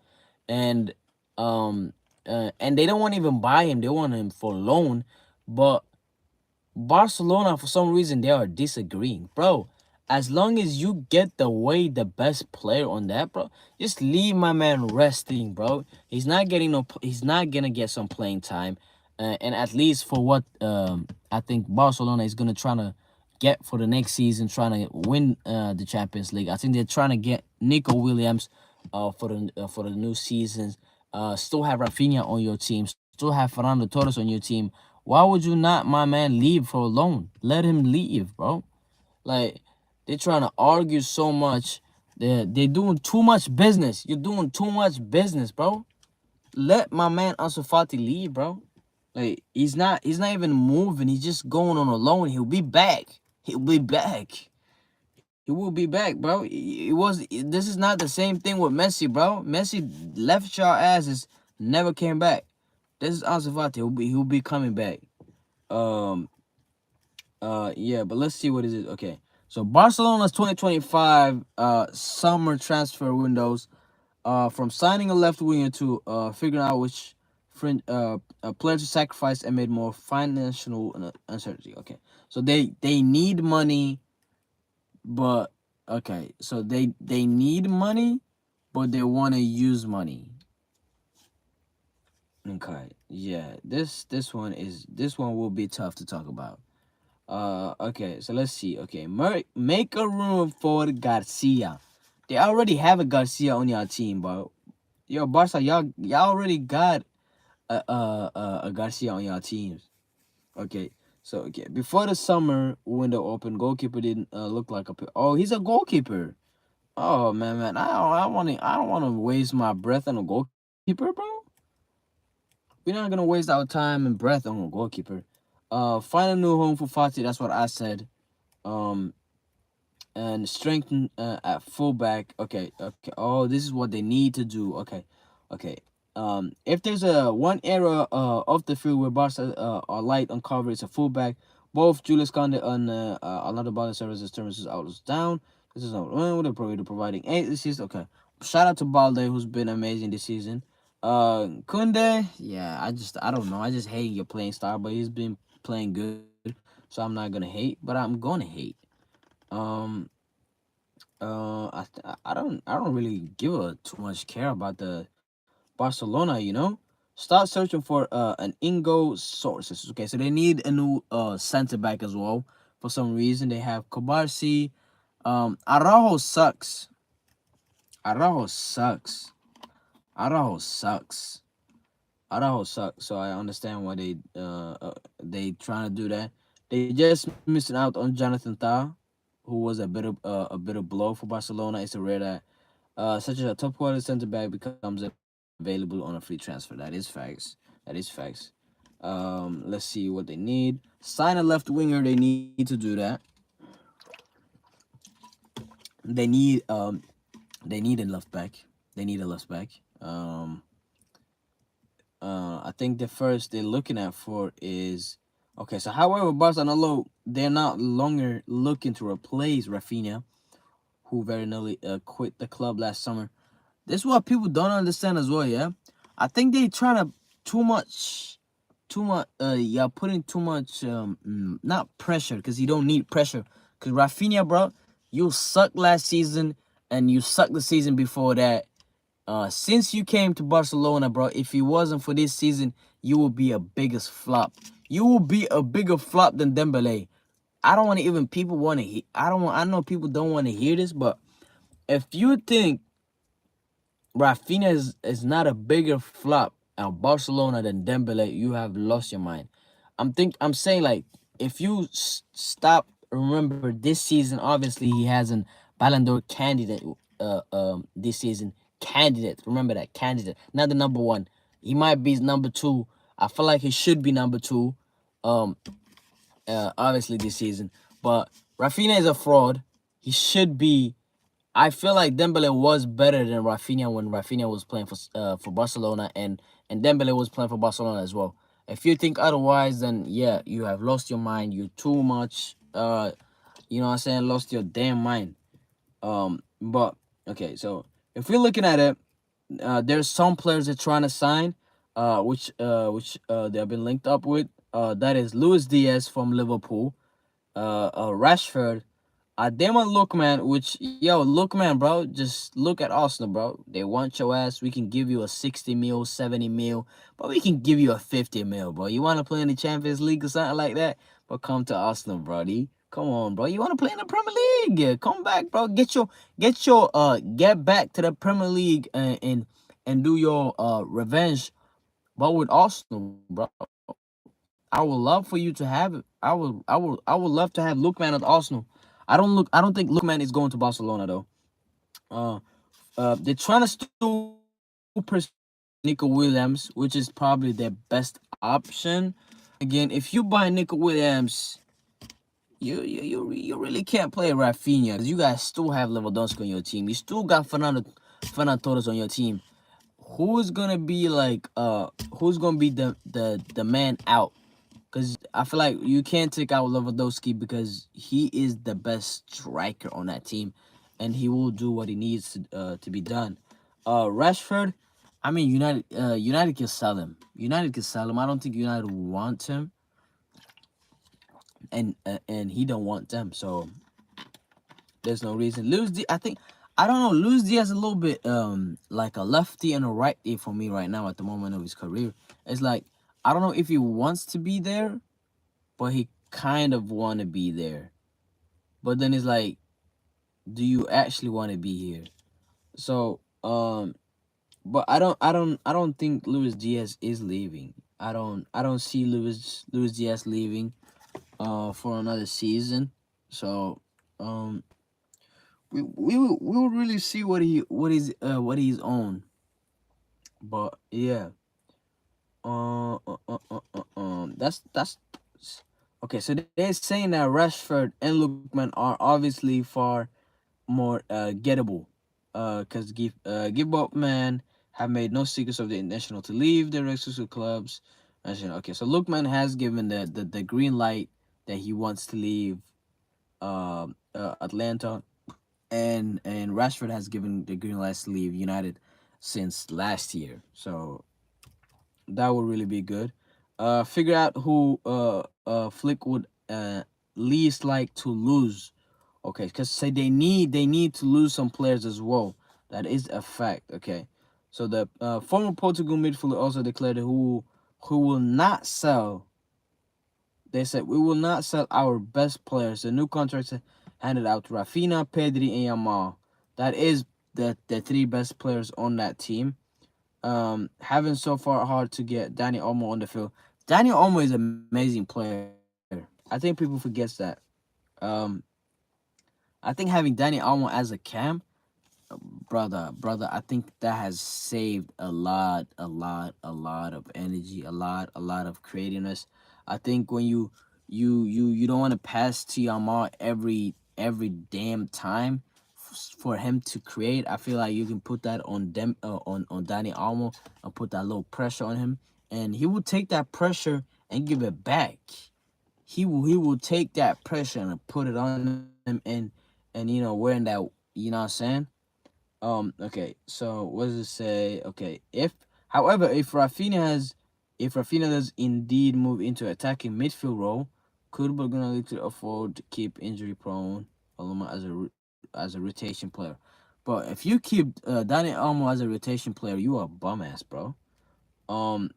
and and they don't want to even buy him. They want him for loan, but Barcelona, for some reason, they are disagreeing, bro. As long as you get the best player on that, bro, just leave my man resting, bro. He's not getting no. He's not gonna get some playing time, and at least for what I think Barcelona is gonna try to get for the next season, trying to win the Champions League. I think they're trying to get Nico Williams for the new seasons. Still have Rafinha on your team. Still have Fernando Torres on your team. Why would you not, my man, leave for a loan? Let him leave, bro. Like, they're trying to argue so much. They're doing too much business. You're doing too much business, bro. Let my man Ansu Fati leave, bro. Like, he's not even moving. He's just going on a loan. He'll be back. He'll be back. He will be back, bro. This is not the same thing with Messi, bro. Messi left your asses, never came back. This is Ansu Fati. He'll be coming back. Um yeah, but let's see what is it. Okay. So Barcelona's 2025 summer transfer windows, from signing a left winger to figuring out which player to sacrifice amid more financial uncertainty. Okay. So they need money, but okay. So they need money, but they want to use money. Okay. Yeah. This one will be tough to talk about. Okay, so let's see. Okay, make a room for Garcia. They already have a Garcia on your team, bro. Yo, Barca, y'all already got a Garcia on your teams. Okay, so okay, before the summer window opened, goalkeeper didn't look like oh, he's a goalkeeper. Oh man, I don't want to waste my breath on a goalkeeper, bro. We're not gonna waste our time and breath on a goalkeeper. Find a new home for Fati. That's what I said. Um, and strengthen at fullback. Okay. Oh, this is what they need to do. Okay. If there's a one area of the field where Barca are light on cover, it's a fullback. Both Julius Conde and another ball services terms out down. This is not providing 8 assists. Okay, shout out to Balde who's been amazing this season. Kunde, yeah, I don't know. I just hate your playing style, but he's been playing good, so I'm not gonna hate, but I'm gonna hate. Um, I don't really give a too much care about the Barcelona. Start searching for an Ingo sources. Okay, so they need a new center back as well. For some reason, they have Kobarsi. Araujo sucks. Araujo sucks. Araujo sucks. Araujo sucks. So I understand why they trying to do that. They just missing out on Jonathan Tah, who was a bit of blow for Barcelona. It's a rare that such as a top quality center back becomes available on a free transfer. That is facts. That is facts. Let's see what they need. Sign a left winger. They need to do that. They need um they need a left back. They need a left back. I think the first they're looking at for is okay. So, however, Barcelona they're not longer looking to replace Rafinha, who very nearly quit the club last summer. This is what people don't understand as well. Yeah, I think they trying to too much. Yeah, putting too much not pressure because you don't need pressure. Because Rafinha, bro, you sucked last season and you sucked the season before that. Since you came to Barcelona, bro, if it wasn't for this season, you will be a biggest flop. You will be a bigger flop than Dembele. I don't want to even people want to hear. I know people don't want to hear this, but if you think Rafinha is not a bigger flop at Barcelona than Dembele, you have lost your mind. I'm saying like if you stop remember this season, obviously he has an Ballon d'Or candidate this season. Candidate. Remember that candidate. Not the number one. He might be number two. I feel like he should be number two. Obviously this season. But Rafinha is a fraud. He should be. I feel like Dembele was better than Rafinha when Rafinha was playing for Barcelona and Dembele was playing for Barcelona as well. If you think otherwise, then yeah, you have lost your mind. You too much. You know what I'm saying? Lost your damn mind. But okay, so if we're looking at it, there's some players they're trying to sign, which they have been linked up with. That is Luis Diaz from Liverpool, Rashford, Adema Lookman, which yo Lookman, bro, just look at Arsenal, bro. They want your ass. We can give you a 60 mil, 70 mil, but we can give you a 50 mil, bro. You want to play in the Champions League or something like that? But come to Arsenal, brody. Come on, bro. You want to play in the Premier League? Yeah, come back, bro. Get back to the Premier League and do your revenge. But with Arsenal, bro, I would love for you to have it. I would love to have Lookman at Arsenal. I don't think Lookman is going to Barcelona though. Uh, they're trying to still pursue Nico Williams, which is probably their best option. Again, if you buy Nico Williams, you really can't play Rafinha because you guys still have Lewandowski on your team. You still got Fernando Torres on your team. Who's gonna be the man out? Because I feel like you can't take out Lewandowski because he is the best striker on that team, and he will do what he needs to be done. Rashford, I mean United can sell him. United can sell him. I don't think United want him, and he don't want them. So there's no reason. I don't know. Luis Diaz a little bit like a lefty and a righty for me right now at the moment of his career. It's like I don't know if he wants to be there, but he kind of want to be there. But then it's like, do you actually want to be here? So but I don't think Luis Diaz is leaving. I don't see Luis Diaz leaving for another season. So we will really see what he's on. But yeah. That's okay. So they're saying that Rashford and Lookman are obviously far more gettable. Cause give up man have made no secrets of the intention to leave their exclusive clubs. Okay, so Lookman has given the green light that he wants to leave Atlanta, and Rashford has given the green light to leave United since last year. So that would really be good. Figure out who Flick would least like to lose. Okay, because say they need to lose some players as well. That is a fact. Okay, so the former Portugal midfielder also declared who will not sell. They said we will not sell our best players. The new contracts handed out to Rafinha, Pedri, and Yamal. That is the three best players on that team. Having so far hard to get Dani Olmo on the field. Dani Olmo is an amazing player. I think people forget that. Um, I think having Dani Olmo as a cam, brother, I think that has saved a lot of energy, a lot of creativeness. I think when you don't want to pass to Yamal every damn time for him to create. I feel like you can put that on them on Dani Olmo and put that little pressure on him, and he will take that pressure and give it back. He will take that pressure and put it on him, and wearing that, you know what I'm saying. Okay, so what does it say? Okay, however, if Rafinha does indeed move into attacking midfield role, could Burgona look to afford to keep injury prone Olmo as a rotation player? But if you keep Dani Olmo as a rotation player, you are a bum ass, bro. Um,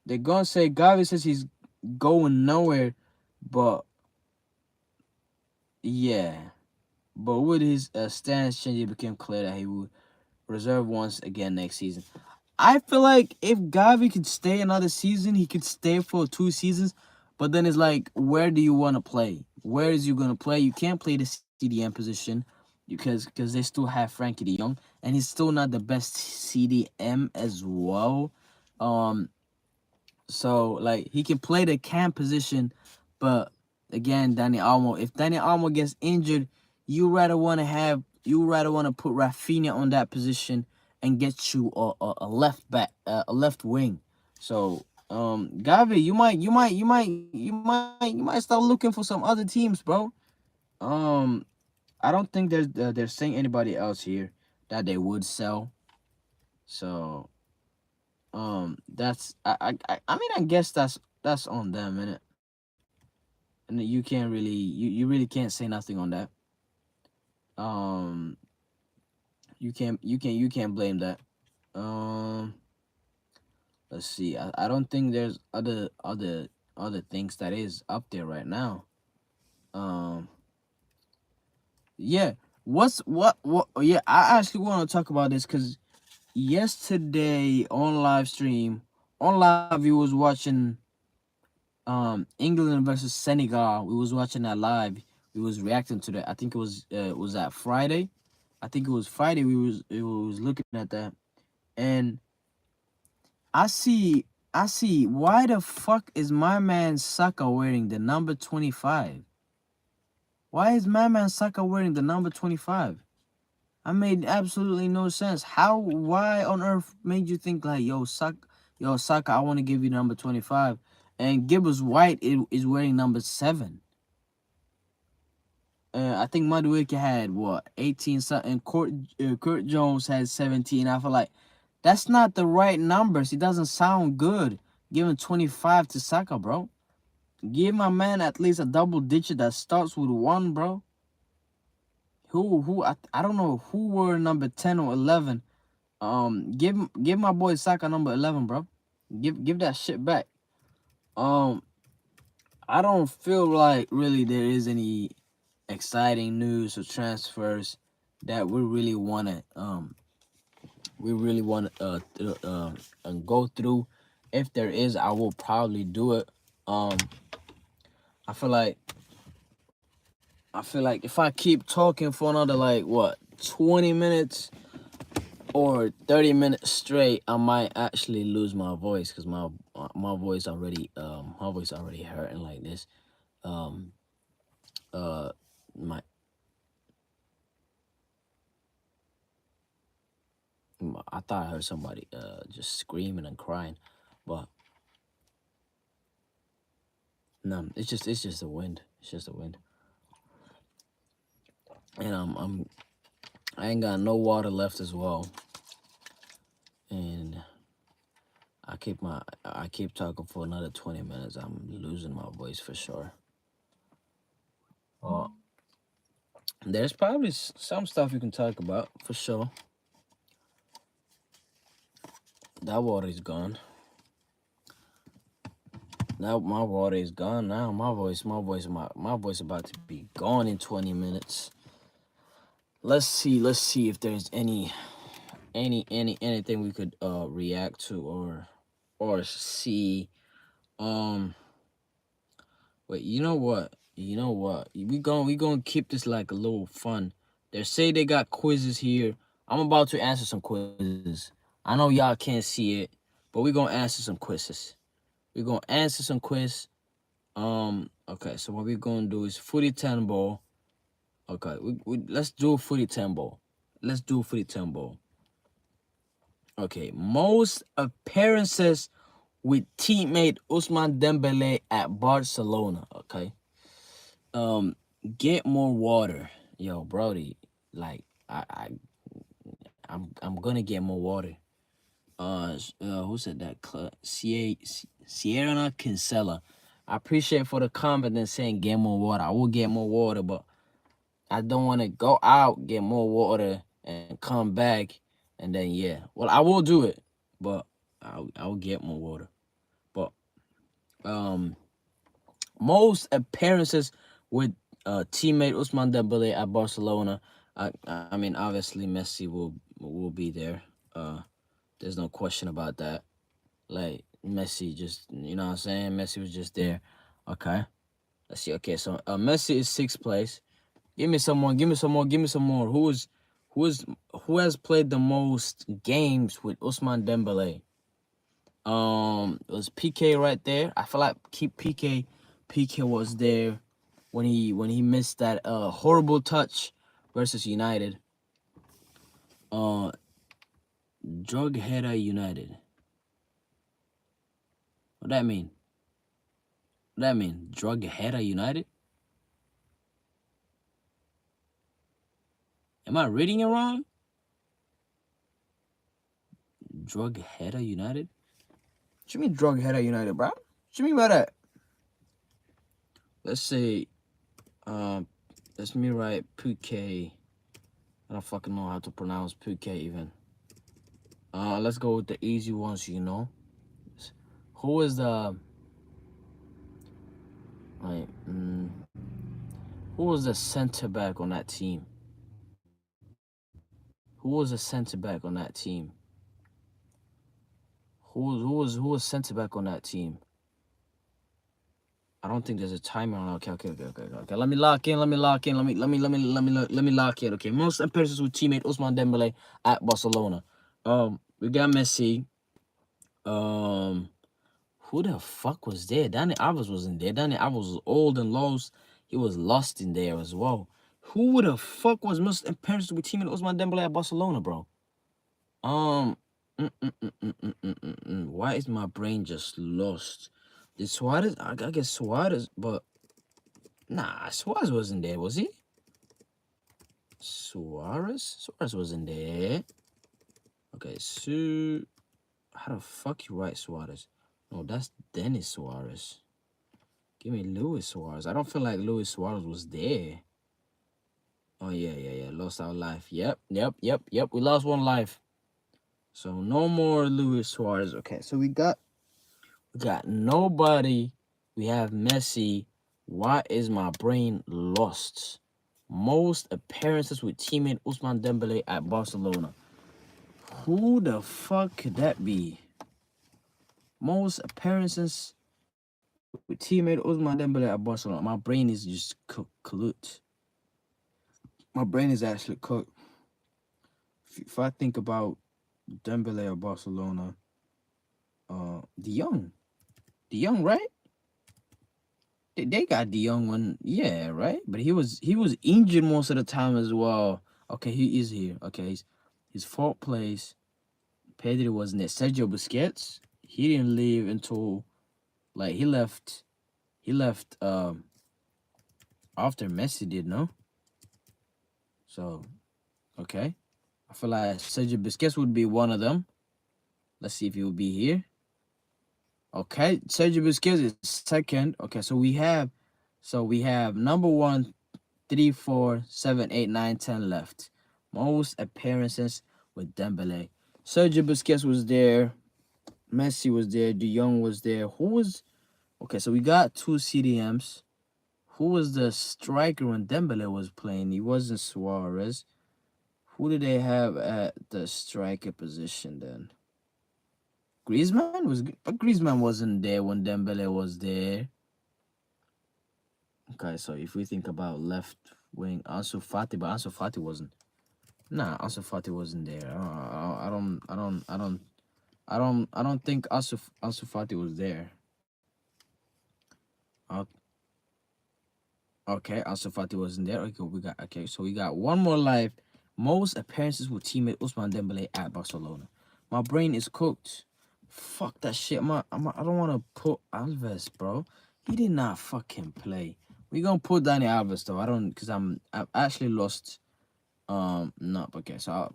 they're gonna say Gavi says he's going nowhere, but yeah, but with his stance change, it became clear that he would reserve once again next season. I feel like if Gavi could stay another season, he could stay for 2 seasons. But then it's like, where do you want to play? Where is you gonna play? You can't play the CDM position because they still have Frankie De Jong, and he's still not the best CDM as well. Um, so like he can play the cam position, but again, Dani Almo. If Dani Almo gets injured, you rather want to put Rafinha on that position and get you a left back, a left wing. So Gavi, you might start looking for some other teams, bro. Um, I don't think they're saying anybody else here that they would sell. So I mean, I guess that's on them, innit? And you really can't say nothing on that. Um, you can't blame that. Um, let's see. I don't think there's other things that is up there right now. Um, yeah. What? Yeah, I actually want to talk about this because yesterday on live, we was watching England versus Senegal. We was watching that live. We was reacting to that. I think it was that Friday. I think it was Friday. We was looking at that, and I see why the fuck is my man Saka wearing the number 25? Why is my man Saka wearing the number 25? I made absolutely no sense. Why on earth made you think like, Saka, I want to give you number 25, and Gibbs White is wearing number 7. I think Madueke had what 18 something. Kurt Jones had 17. I feel like that's not the right numbers. It doesn't sound good giving 25 to Saka, bro. Give my man at least a double digit that starts with 1, bro. I don't know who were number 10 or 11. Give my boy Saka number 11, bro. Give that shit back. Um, I don't feel like really there is any exciting news or transfers that we really want to go through. If there is, I will probably do it. Um, I feel like if I keep talking for another like what 20 minutes or 30 minutes straight, I might actually lose my voice because my voice already hurting like this. Um, my I thought I heard somebody just screaming and crying, but no, it's just the wind. It's just the wind. And I ain't got no water left as well. And I keep talking for another 20 minutes. I'm losing my voice for sure. Oh, there's probably some stuff you can talk about for sure. That water is gone. Now my water is gone. Now my voice about to be gone in 20 minutes. Let's see if there's anything we could react to or see. Wait, you know what? We gonna keep this like a little fun. They say they got quizzes here. I'm about to answer some quizzes. I know y'all can't see it, but we gonna answer some quizzes. We're gonna answer some quiz. Okay, so what we're gonna do is footy 10 ball. Okay, let's do a footy 10 ball. Let's do a footy 10 ball. Okay, most appearances with teammate Ousmane Dembele at Barcelona. Okay. Get more water. Yo, Brody, like I'm gonna get more water. Who said that? Sierra Kinsella. I appreciate for the comment and saying get more water. I will get more water, but I don't want to go out, get more water, and come back, and then yeah. Well, I will do it, but I'll get more water. But most appearances with teammate Ousmane Dembele at Barcelona. I mean, obviously Messi will be there. There's no question about that. Like Messi, just you know what I'm saying. Messi was just there. Okay, let's see. Okay, so Messi is 6th place. Give me some more. Give me some more. Give me some more. Who has played the most games with Ousmane Dembele? It was PK right there. I feel like PK was there when he missed that horrible touch versus United. Drug header United. What that mean? What that mean? Drug header United? Am I reading it wrong? Drug header United? What you mean drug header United, bro? What you mean by that? Let's say, let's me write PK. I don't fucking know how to pronounce PK even. Let's go with the easy ones, you know. Who is the like who was the center back on that team? Who was the center back on that team? Who was center back on that team? I don't think there's a timer on. Okay. Let me lock in. Let me lock in. Let me lock in. Okay. Most appearances with teammate Ousmane Dembele at Barcelona. We got Messi. Who the fuck was there? Dani Alves wasn't there. Dani Alves was old and lost. He was lost in there as well. Who the fuck was most appearances with teammate Ousmane Dembele at Barcelona, bro? Why is my brain just lost? Did Suarez? I guess Suarez, but nah, Suarez wasn't there, was he? Suarez wasn't there. Okay, how the fuck you write Suarez? No, that's Denis Suarez. Give me Luis Suarez. I don't feel like Luis Suarez was there. Oh yeah. Lost our life. Yep. We lost one life. So no more Luis Suarez. Okay, so we got nobody. We have Messi. Why is my brain lost? Most appearances with teammate Ousmane Dembele at Barcelona. Who the fuck could that be? Most appearances with teammate Ousmane Dembele at Barcelona. My brain is just cooked. My brain is actually cooked. If I think about Dembele at Barcelona, De Jong, right? They got De Jong one, yeah, right? But he was injured most of the time as well. Okay, he is here. Okay, he's 4th place. Pedri wasn't there. Sergio Busquets, he didn't leave until like he left after Messi did, no? So okay. I feel like Sergio Busquets would be one of them. Let's see if he will be here. Okay, Sergio Busquets is second. Okay, so we have number 1, 3, 4, 7, 8, 9, 10 left. Most appearances with Dembele. Sergio Busquets was there. Messi was there. De Jong was there. Who was okay? So we got 2 CDMs. Who was the striker when Dembele was playing? He wasn't Suarez. Who did they have at the striker position then? Griezmann was, but Griezmann wasn't there when Dembele was there. Okay, so if we think about left wing, Ansu Fati, but Ansu Fati wasn't. Nah, Ansu Fati wasn't there. I don't think Ansu Fati was there. Uh, okay, Ansu Fati wasn't there. Okay, so we got one more live. Most appearances with teammate Ousmane Dembele at Barcelona. My brain is cooked. Fuck that shit. I don't want to put Alves, bro. He did not fucking play. We gonna put Dani Alves though. I don't, cause I've actually lost. No, okay. So I've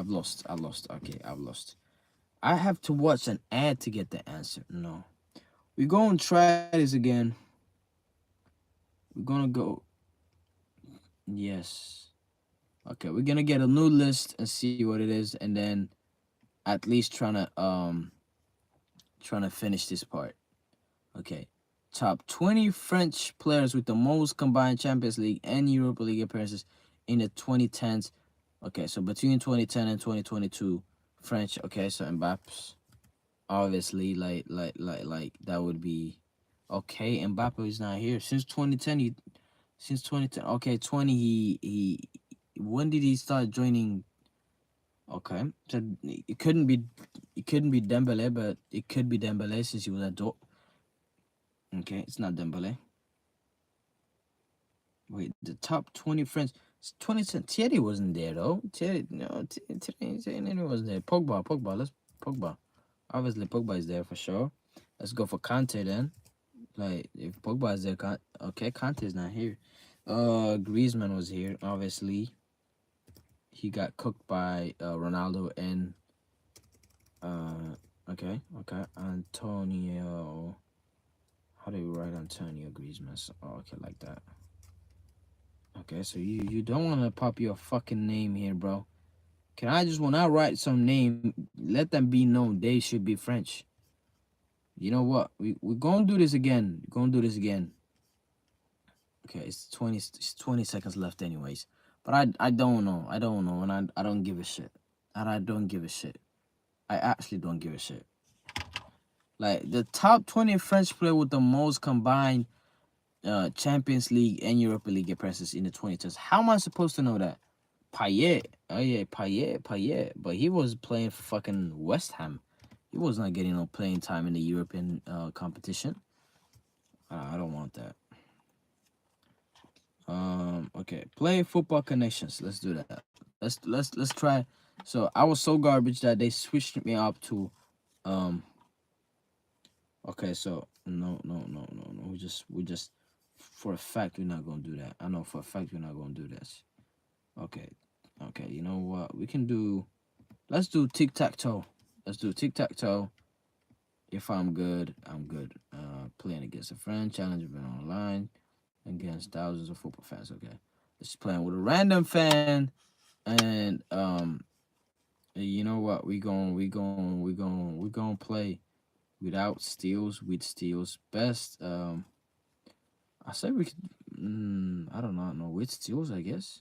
lost. Okay, I've lost. I have to watch an ad to get the answer. No, we're gonna try this again. We're gonna go. Yes. Okay, we're gonna get a new list and see what it is, and then at least trying to finish this part. Okay. Top 20 French players with the most combined Champions League and Europa League appearances in the 2010s. Okay, so between 2010 and 2022, French. Okay, so Mbappe, obviously, like that would be okay. Mbappe is not here since 2010. Since 2010. Okay, 20. When did he start joining? Okay, so it couldn't be Dembele, but it could be Dembele since he was at Dort. Okay, it's not Dembele. Wait, the top 20 French. 2010. Thierry wasn't there though. Thierry wasn't there. Pogba. Obviously, Pogba is there for sure. Let's go for Kante then. Like if Pogba is there, okay, Kante is not here. Griezmann was here. Obviously, he got cooked by Ronaldo and okay. Antonio. How do you write Antonio Griezmann? Oh, okay, like that. Okay, so you don't want to pop your fucking name here, bro. Can I just, when I write some name, let them be known they should be French? You know what? We're gonna do this again. Okay, it's 20 seconds left anyways. But I don't know. And I don't give a shit. And I don't give a shit. I actually don't give a shit. Like the top 20 French player with the most combined Champions League and Europa League appearances in the 2010s. How am I supposed to know that? Payet. Oh yeah, Payet. But he was playing for fucking West Ham. He was not getting no playing time in the European competition. I don't want that. Okay, play football connections. Let's do that. Let's try. So I was so garbage that they switched me up to okay, so no. We just for a fact we're not gonna do that. I know for a fact we're not gonna do this. Okay, you know what? We can do, let's do tic-tac-toe. If I'm good, I'm good. Playing against a friend, challenge event online against thousands of football fans. Okay. Just playing with a random fan, and you know what? We gonna play without steals, with steals. Best I say we could I don't know, with steals, I guess.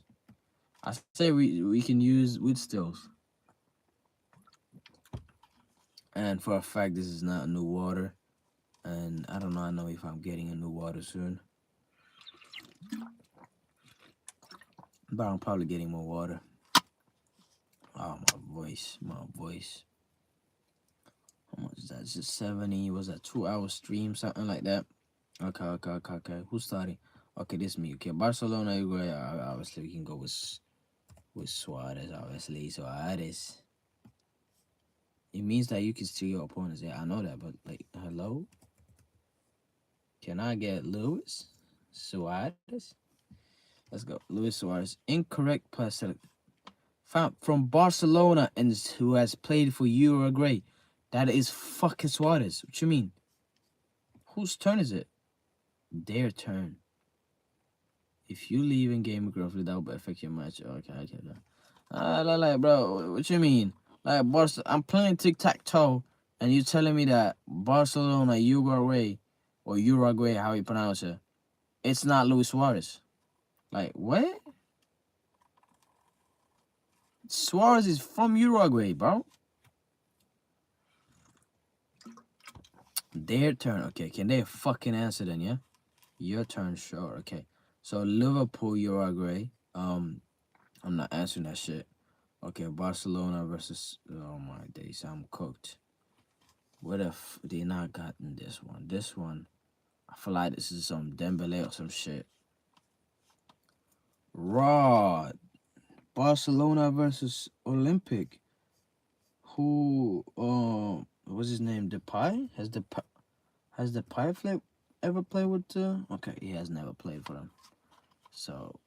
I say we can use with steals. And for a fact this is not new water. And I don't know, I know if I'm getting a new water soon. But I'm probably getting more water. Oh, my voice. How much is that? It's just 70. Was that 2-hour stream? Something like that. Okay. Who's starting? Okay, this is me. Okay, Barcelona, obviously we can go with Suarez, obviously. Suarez. it means that you can steal your opponents. Yeah, I know that, but like, hello, can I get Luis Suarez? Let's go, Luis Suarez. Incorrect pass select. Found from Barcelona and who has played for Uruguay. That is fucking Suarez. What you mean? Whose turn is it? Their turn. If you leave in game aggressively, that will affect your match. Okay, okay. Like, bro, what you mean? Like, I'm playing tic tac toe, and you telling me that Barcelona, Uruguay, how you pronounce it, it's not Luis Suarez. Like, what? Suarez is from Uruguay, bro. Their turn. Okay, can they fucking answer then, yeah? Your turn, sure. Okay. So Liverpool, Uruguay. I'm not answering that shit. Okay, Barcelona versus. Oh my days, I'm cooked. What if they not gotten this one? This one, I feel like this is some Dembele or some shit. Raw. Barcelona versus Olympic. Who? What's his name? Depay? Has Depay ever played with? Okay, he has never played for them. So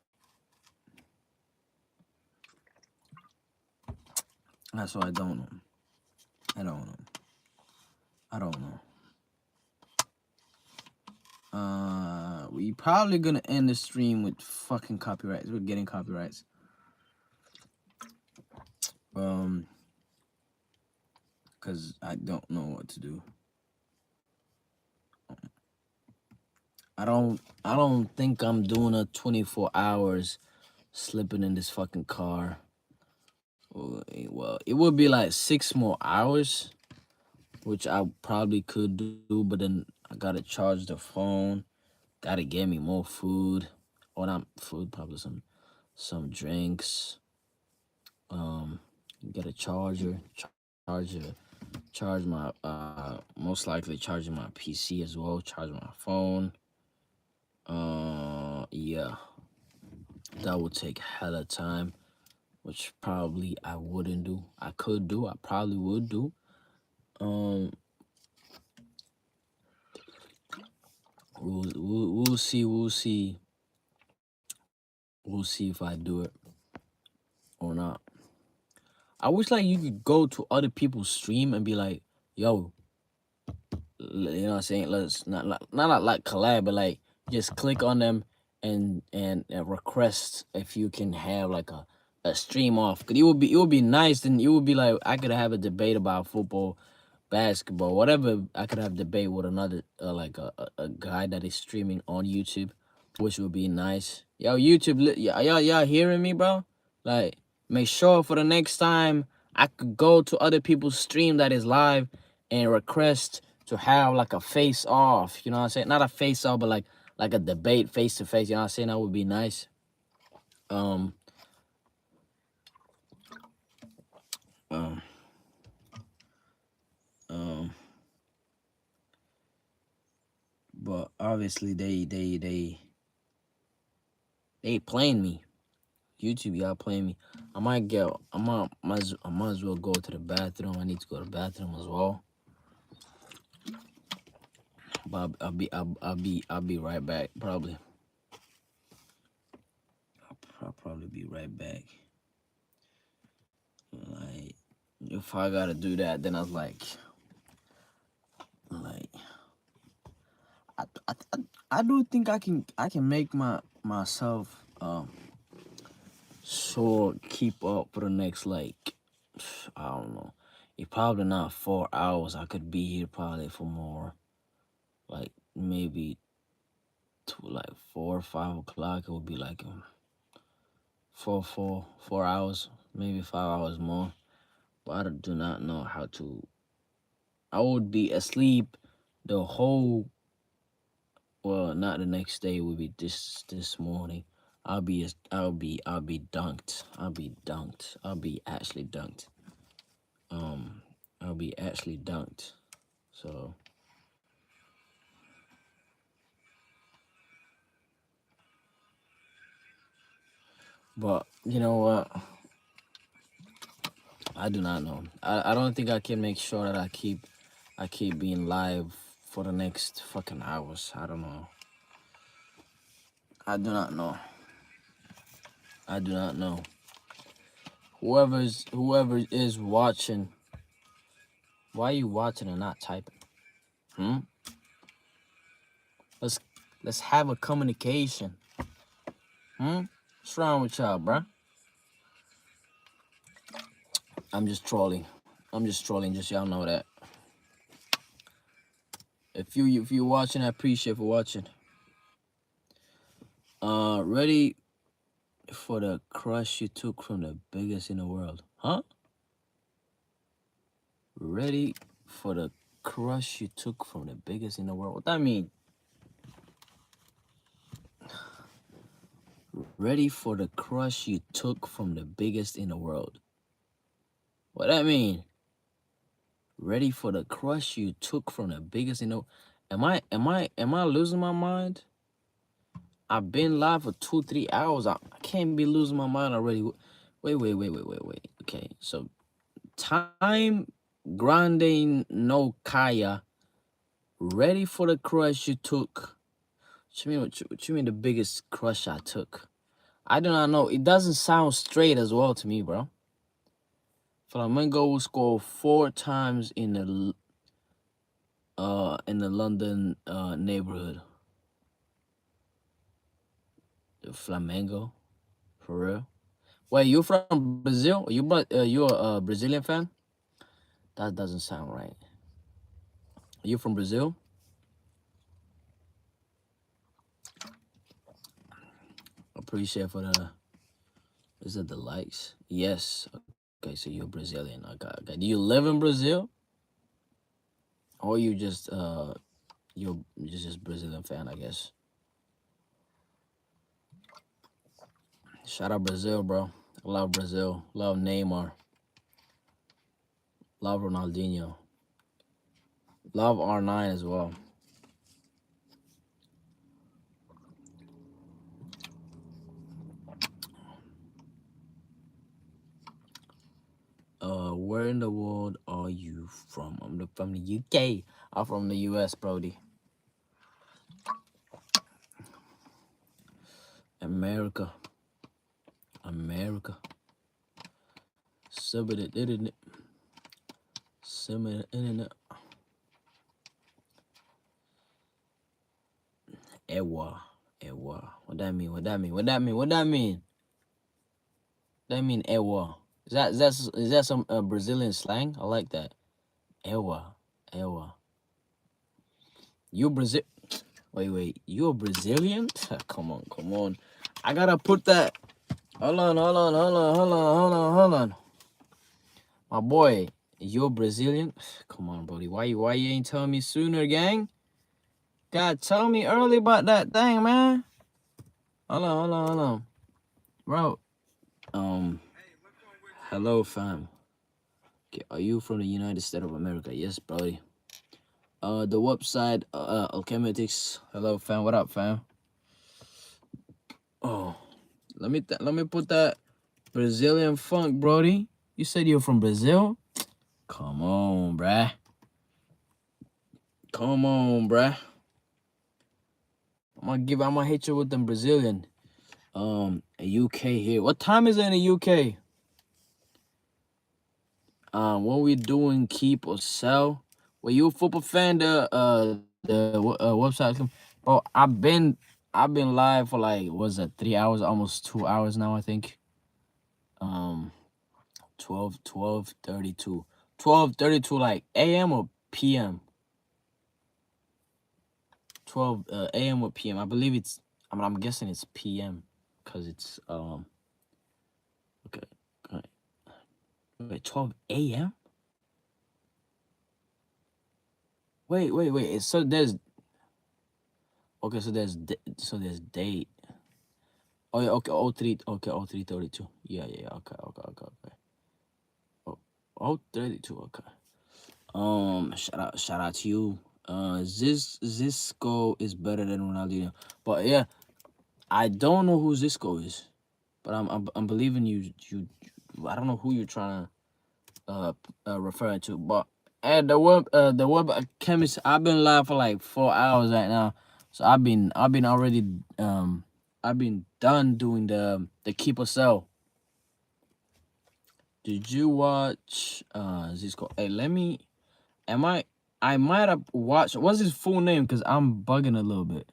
that's why I don't know. I don't know. I don't know. We probably gonna end the stream with fucking copyrights. We're getting copyrights. Cause I don't know what to do. I don't think I'm doing a 24 hours slipping in this fucking car. Well, it would be like 6 more hours, which I probably could do, but then I gotta charge the phone. Gotta get me more food. Or not food, probably some drinks. Get a charge my most likely charging my PC as well, charge my phone. Yeah. That would take hella time, which probably I wouldn't do. I could do, I probably would do. We'll see. We'll see if I do it or not. I wish like you could go to other people's stream and be like, yo, you know what I'm saying? Let's not like collab, but like just click on them and request if you can have like a stream off. Cause it would be nice, and it would be like I could have a debate about football, basketball, whatever. I could have debate with another like a guy that is streaming on YouTube, which would be nice. Yo, YouTube, y'all hearing me, bro? Like, make sure for the next time I could go to other people's stream that is live and request to have like a face off. You know what I'm saying? Not a face off, but like a debate face to face. You know what I'm saying? That would be nice. Um. But obviously they playing me. YouTube, y'all playing me. I might as well go to the bathroom. I need to go to the bathroom as well. But I'll be right back. Probably. I'll probably be right back. Like, if I gotta do that, then I was like I do think I can make myself so keep up for the next like I don't know. It probably not 4 hours. I could be here probably for more. Like maybe to like 4 or 5 o'clock. It would be like 4 hours, maybe 5 hours more. But I do not know how to. I would be asleep the whole. Well, not the next day. It would be this morning. I'll be dunked. I'll be actually dunked. I'll be actually dunked. So. But you know what? I do not know. I don't think I can make sure that I keep being live for the next fucking hours. I don't know. I do not know. I do not know. Whoever is watching, why are you watching and not typing? Hmm? Let's have a communication. What's wrong with y'all, bruh? I'm just trolling. Just y'all know that. If you're watching, I appreciate for watching. Ready for the crush you took from the biggest in the world, huh? Ready for the crush you took from the biggest in the world. What that mean? Ready for the crush you took from the biggest in the world. What that mean? Ready for the crush you took from the biggest in the. Am I losing my mind? I've been live for 2-3 hours. I can't be losing my mind already. Wait. Okay, so time grande no kaya. Ready for the crush you took. What you mean the biggest crush I took? I do not know. It doesn't sound straight as well to me, bro. Flamengo will score 4 times in the London neighborhood. The Flamengo, for real. Wait, you from Brazil? You a Brazilian fan? That doesn't sound right. Are you from Brazil? Appreciate for the. Is it the likes? Yes. Okay, so you're Brazilian. Okay. Do you live in Brazil? Or you just you're just Brazilian fan, I guess. Shout out Brazil, bro. Love Brazil. Love Neymar. Love Ronaldinho. Love R9 as well. Where in the world are you from? I'm from the UK. I'm from the US, Brody. America. Submit it, internet. Submit internet. Ewa. What that mean? That mean ewa. Is that some Brazilian slang? I like that. Ewa. You Brazil? Wait. You a Brazilian? Come on. I gotta put that. Hold on. My boy, you're Brazilian? Come on, Brody. Why you ain't telling me sooner, gang? God, tell me early about that thing, man. Hold on. Bro. Hello, fam. Okay, are you from the United States of America? Yes, Brody. The website, Alchemetics. Hello, fam. What up, fam? Oh, let me put that Brazilian funk, Brody. You said you're from Brazil? Come on, bruh. I'm gonna hit you with them Brazilian. UK here. What time is it in the UK? What we doing? Keep or sell? Were you a football fan? The website. Bro, I've been live for like, what's that, 3 hours, almost 2 hours now, I think. 12:32 like AM or PM? 12 AM or PM? I believe it's. I'm guessing it's PM, cause it's okay. Wait, 12 AM? Wait. So there's. Okay, so there's date. Oh yeah, okay. 03:32. Yeah. Okay. Oh, 32. Okay. Shout out to you. Zisco is better than Ronaldinho, but yeah, I don't know who Zisco is, but I'm believing you. I don't know who you're trying to referring to. But and the web chemist, I've been live for like 4 hours right now, so I've been already I've been done doing the keeper cell. Did you watch Zisco? Hey, let me. Am I might have watched. What's his full name? Cause I'm bugging a little bit.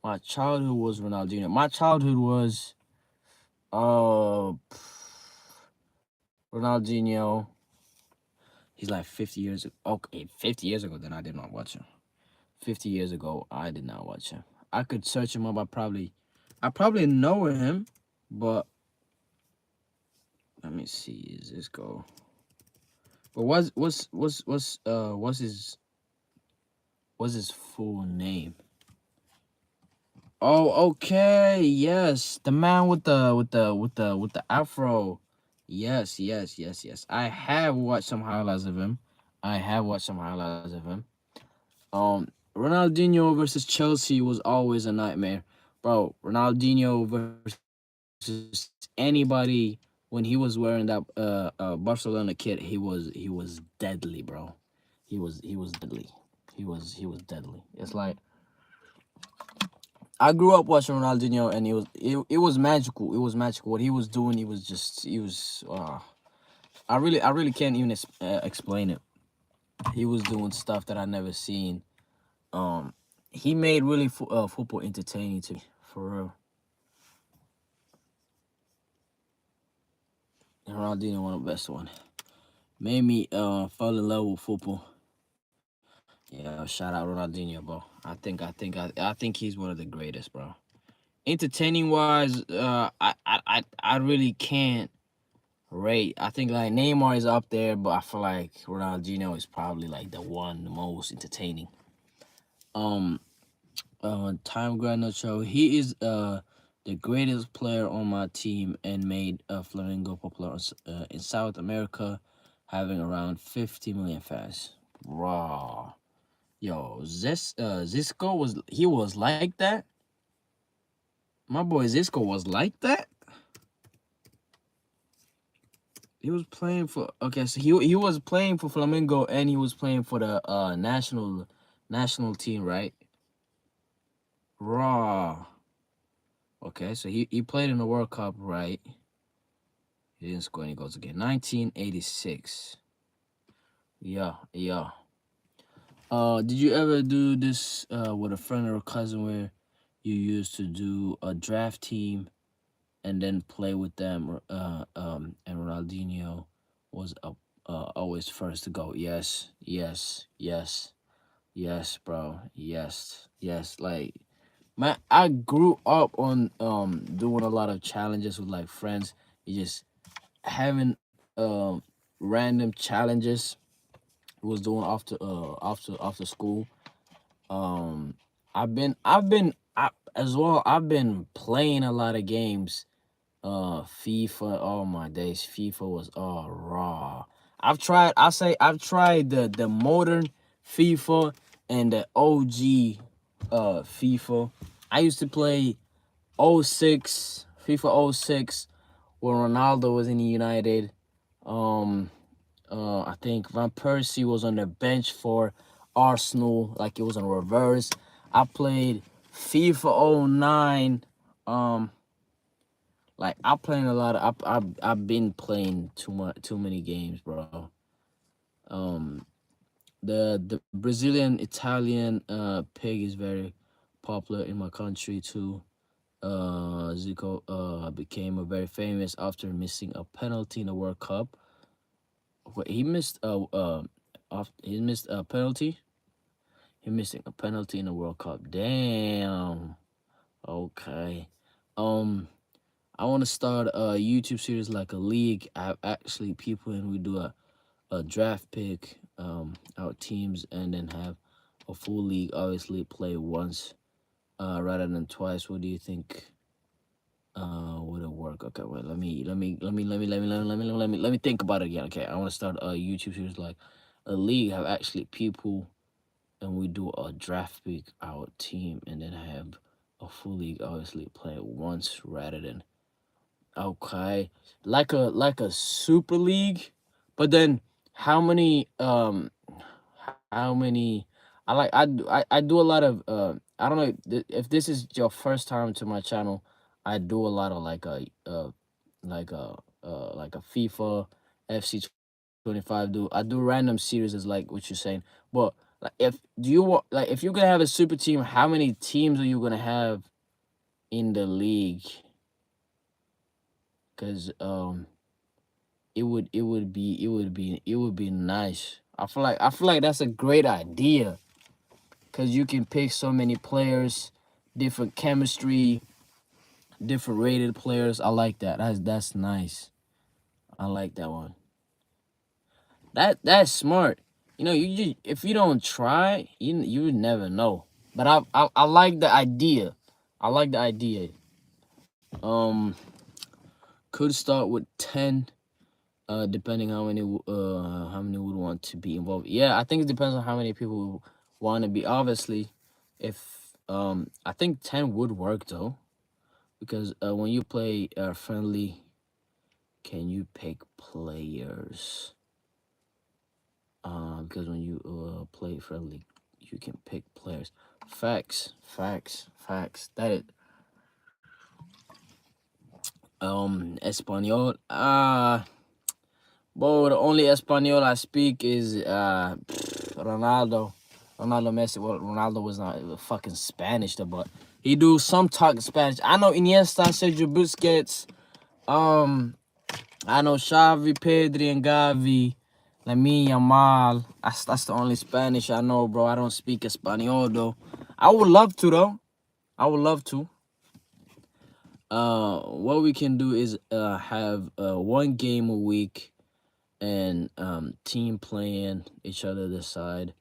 My childhood was Ronaldinho. My childhood was uh Ronaldinho. He's like 50 years ago. Okay, 50 years ago, then I did not watch him. 50 years ago, I did not watch him. I could search him up. I probably know him, but let me see. Is this go? But what's his full name? Oh, okay. Yes, the man with the afro. Yes, yes, yes, yes. I have watched some highlights of him. I have watched some highlights of him. Ronaldinho versus Chelsea was always a nightmare, bro. Ronaldinho versus anybody when he was wearing that Barcelona kit, he was deadly, bro. He was deadly. He was deadly. It's like I grew up watching Ronaldinho, and it was magical. It was magical. What he was doing, he was. I really can't even explain it. He was doing stuff that I never seen. Um, he made really football entertaining to me, for real. And Ronaldinho, one of the best one. Made me fall in love with football. Yeah, shout out Ronaldinho, bro. I think he's one of the greatest, bro. Entertaining wise, I really can't rate. I think like Neymar is up there, but I feel like Ronaldinho is probably like the most entertaining. Um, Time Granacho, he is the greatest player on my team and made Flamengo popular in South America, having around 50 million fans. Raw. Yo, Zisco was like that. My boy Zisco was like that. He was playing for so he was playing for Flamengo, and he was playing for the national team, right? Raw. Okay, so he played in the World Cup, right? He didn't score any goals again. 1986. Yeah, yeah. Did you ever do this with a friend or a cousin where you used to do a draft team and then play with them? And Ronaldinho was always first to go. Yes, yes, yes, yes, bro. Yes, yes. Like, man, I grew up on doing a lot of challenges with like friends. You just having random challenges was doing after school. Um, as well. I've been playing a lot of games. FIFA. Oh my days, FIFA was raw. I've tried the modern FIFA and the OG FIFA. I used to play '06 FIFA '06 when Ronaldo was in the United. Um, I think Van Persie was on the bench for Arsenal, like it was in reverse. I played FIFA '09. Like I playing a lot of I've been playing too many games, bro. Um, the Brazilian Italian pig is very popular in my country too. Zico became a very famous after missing a penalty in the World Cup. Wait, he missed a penalty. He missing a penalty in the World Cup. Damn. Okay. I want to start a YouTube series like a league. I have actually people and we do a draft pick, our teams, and then have a full league. Obviously, play once, rather than twice. What do you think? Would it work? Okay, wait. Let me think about it again. Okay, I want to start a YouTube series like a league. Have actually people, and we do a draft pick our team, and then have a full league. Obviously, play once rather than okay, like a super league. But then how many I do a lot of I don't know if this is your first time to my channel. I do a lot of like a FIFA FC 25. I do random series as like what you're saying. But like if you're gonna have a super team, how many teams are you gonna have in the league? Because it would be nice. I feel like that's a great idea because you can pick so many players, different chemistry, different rated players. I like that. That's nice. I like that one. That's smart. If you don't try, you would never know. But I like the idea. I like the idea. Um, could start with 10. Depending how many would want to be involved. Yeah, I think it depends on how many people want to be. Obviously, if I think 10 would work though, because when you play friendly, can you pick players? Because when you play friendly, you can pick players. Facts, facts, facts. That is Espanol. Bro, the only Espanol I speak is Ronaldo. Ronaldo Messi. Well, Ronaldo was not fucking Spanish though, but he do some talk Spanish. I know Iniesta, Sergio Busquets. I know Xavi, Pedri, and Gavi. Lamine Yamal. That's the only Spanish I know, bro. I don't speak Espanol though. I would love to though. I would love to. What we can do is have one game a week and team playing each other decide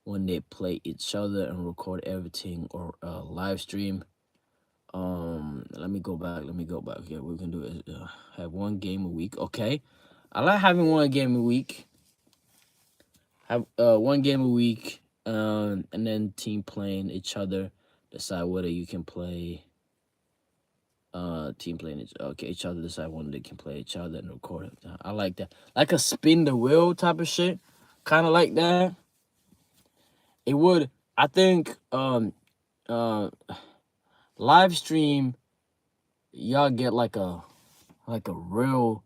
when they play each other and record everything or live stream. Let me go back here. We can do is have one game a week. Okay, I like having one game a week. Have one game a week, and then team playing each other decide whether you can play team playing each other decide when they can play each other and record it. I like that, like a spin the wheel type of shit, kind of like that. It would, I think, uh live stream, y'all get like a real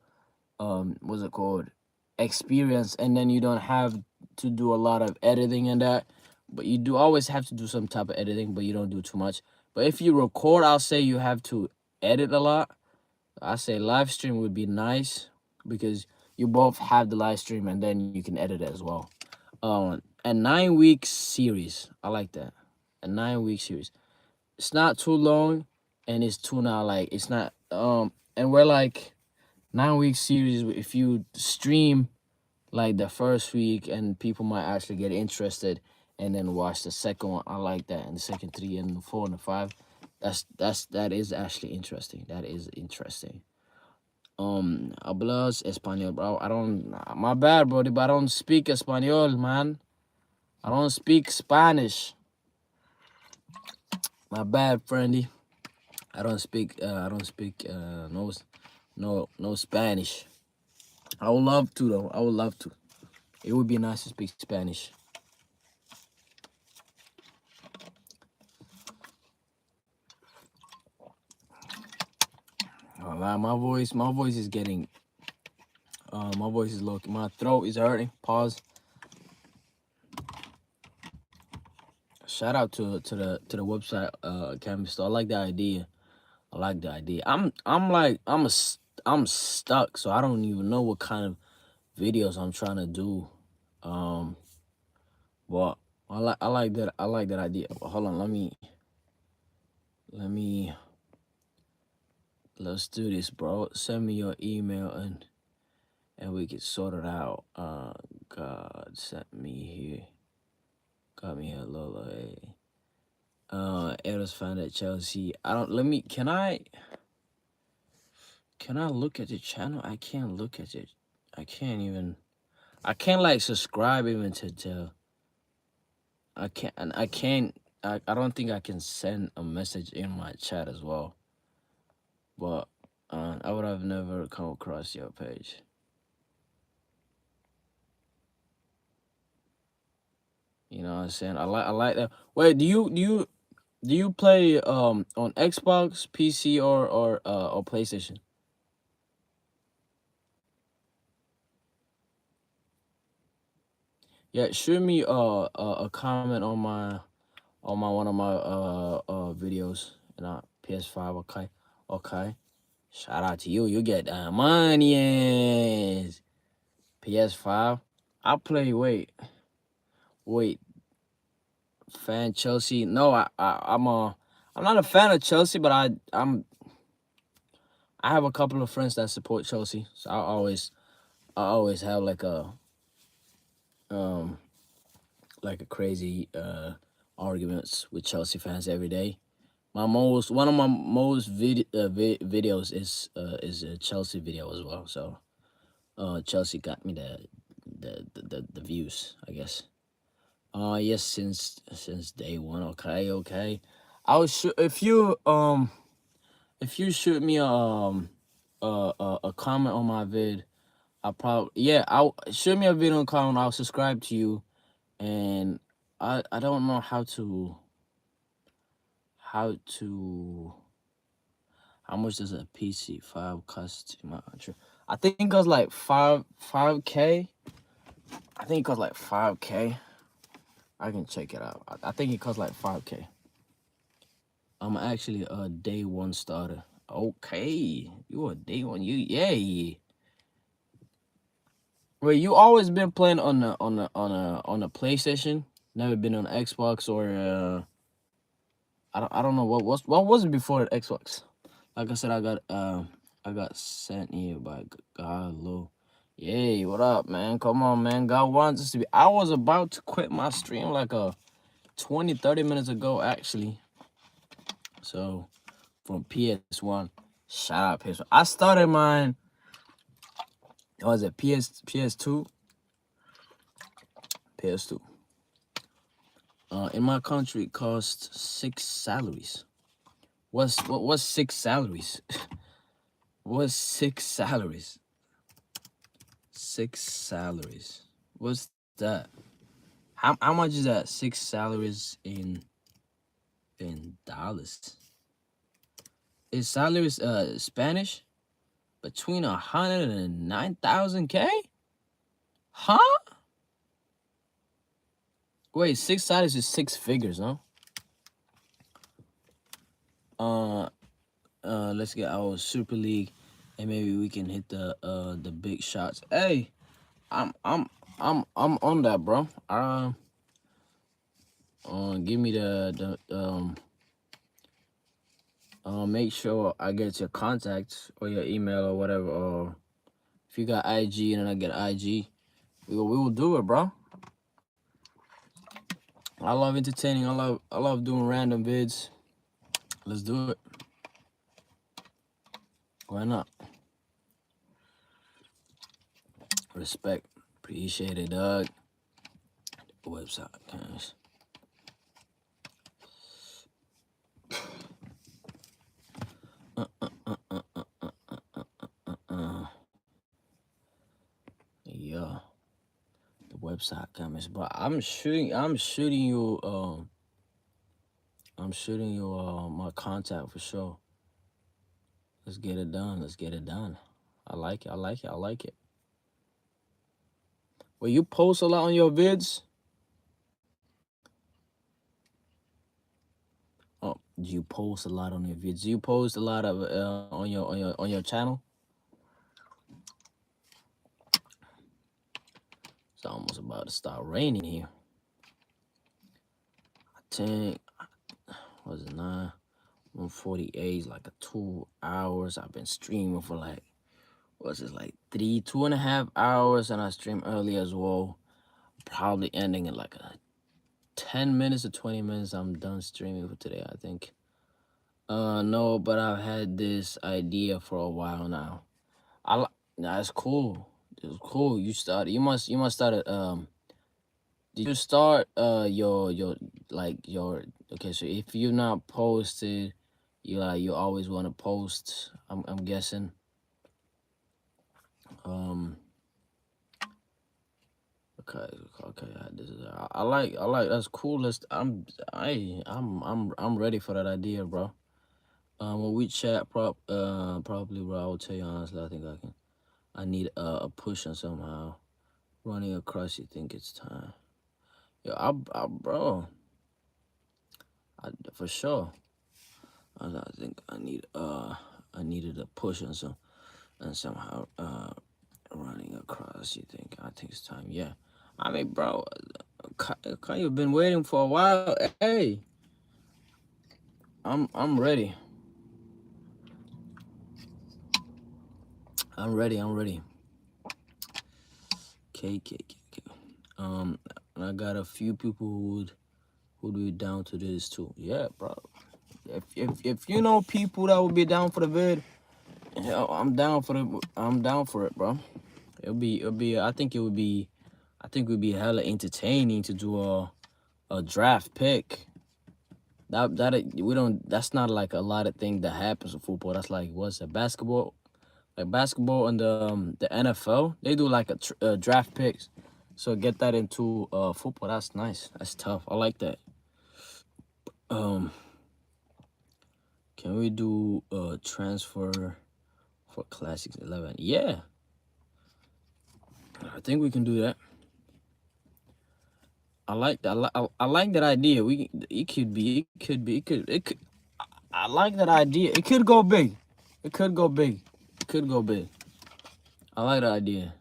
what's it called, experience, and then you don't have to do a lot of editing and that, but you do always have to do some type of editing, but you don't do too much. But if you record, I'll say you have to edit a lot. I say live stream would be nice because you both have the live stream and then you can edit it as well. A 9 week series, I like that. A 9 week series. It's not too long, and it's too now like it's not and we're like 9 week series. If you stream like the first week, and people might actually get interested and then watch the second one. I like that. And the second three and the four and the five. That is actually interesting. That is interesting. Hablas español, bro. I don't. My bad, brody, but I don't speak español, man. I don't speak Spanish. My bad, friendy. I don't speak no Spanish. I would love to though. I would love to. It would be nice to speak Spanish. Oh, man, my voice is getting my voice is low. My throat is hurting. Pause. Shout out to the website Canvas Store. I like the idea. I like the idea. I'm stuck, so I don't even know what kind of videos I'm trying to do. Um, but I like that idea. But hold on, let me let's do this, bro. Send me your email and we can sort it out. God sent me here. Got me here, Lola. Hey. Eros found at Chelsea. I don't. Let me. Can I? Can I look at the channel? I can't look at it. I can't even. I can't like subscribe even to. I can't. And I can't. I don't think I can send a message in my chat as well. But I would have never come across your page. You know what I'm saying? I like that. Wait, do you play on Xbox, PC, or PlayStation? Yeah, shoot me a comment on my one of my videos and PS5. Okay, okay. Shout out to you. You get that money. PS5. I play. Wait. Fan Chelsea. No, I'm not a fan of Chelsea, but I have a couple of friends that support Chelsea, so I always have um like a crazy arguments with Chelsea fans every day. One of my most videos is a Chelsea video as well. So Chelsea got me the views, I guess. Yes, since day one. Okay, okay. I was if you shoot me a comment on my vid, I probably, yeah, I'll shoot me a video and comment. I'll subscribe to you, and I don't know how much does a PC5 cost to my country. I think it costs like 5K. I think it costs like 5K. I can check it out. I think it costs like 5K. I'm actually a day one starter. Okay, you a day one. Yay. Wait, you always been playing on the PlayStation? Never been on Xbox or I don't know what was it before the Xbox? Like I said, I got sent here by God Lou. Yay, what up, man? Come on, man. God wants us to be. I was about to quit my stream like 20-30 minutes ago, actually. So from PS1, shout out PS1. I started mine. Was it PS2? PS2. In my country, it costs 6 salaries. What's 6 salaries? What's 6 salaries? 6 salaries. What's that? How much is that? 6 salaries in dollars. Is salaries Spanish? Between 109,000K? Huh? Wait, 6 salaries is 6 figures, no? Let's get our Super League, and maybe we can hit the big shots. Hey, I'm on that, bro. Give me the make sure I get your contacts or your email or whatever. Or if you got IG and I get IG, we will do it, bro. I love entertaining. I love doing random vids. Let's do it. Why not? Respect. Appreciate it, Doug. Website, guys. Yeah, the website comments. But I'm shooting you my contact for sure. Let's get it done. Let's get it done. I like it. I like it. I like it. Well, you post a lot on your vids. Oh, do you post a lot on your vids? Do you post a lot of on your channel? It's almost about to start raining here. I think was it 148, like 2 hours. I've been streaming for like what's it, like 2.5 hours, and I stream early as well. Probably ending in like 10 minutes or 20 minutes. I'm done streaming for today, I think. No, but I've had this idea for a while now. That's cool. It's cool. You must start it. Did you start your okay? So if you're not posted, you always want to post. I'm guessing. Okay, okay. This is I like that's cool. I'm ready for that idea, bro. When we chat, probably, bro. I will tell you honestly. I think I need a push on somehow. Running across, you think it's time? Yeah, bro. For sure. I think I needed a push on some and somehow running across. You think? I think it's time. Yeah. I mean, bro, you've been waiting for a while. Hey, I'm ready. I'm ready. I'm ready. Okay. And I got a few people who'd be down to this too. Yeah, bro. If you know people that would be down for the vid, yeah, I'm down for it, bro. It'll be. I think it would be hella entertaining to do a draft pick. We don't. That's not like a lot of thing that happens in football. That's like what's it, basketball? Like basketball and the NFL, they do like a draft picks. So get that into football. That's nice. That's tough. I like that. Can we do a transfer for Classics 11? Yeah, I think we can do that. I like that. I like that idea. It could. I like that idea. It could go big. It could go big. It could go big. I like that idea.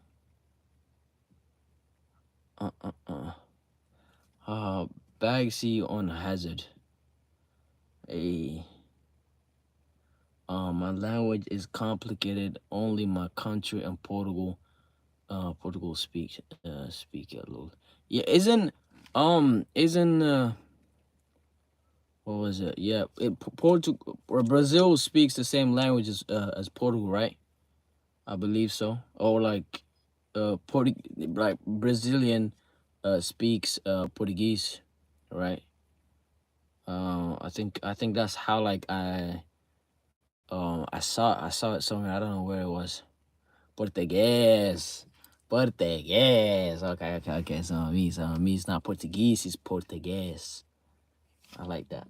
Bagsy on Hazard. My language is complicated. Only my country and Portugal speak it, lol. Yeah, isn't what was it? Yeah, Portugal or Brazil speaks the same language as Portugal, right? I believe so. Or like like Brazilian speaks Portuguese, right? I think that's how like I saw it somewhere. I don't know where it was. Português. Português. Okay. So me, it's not Portuguese, it's Português. I like that.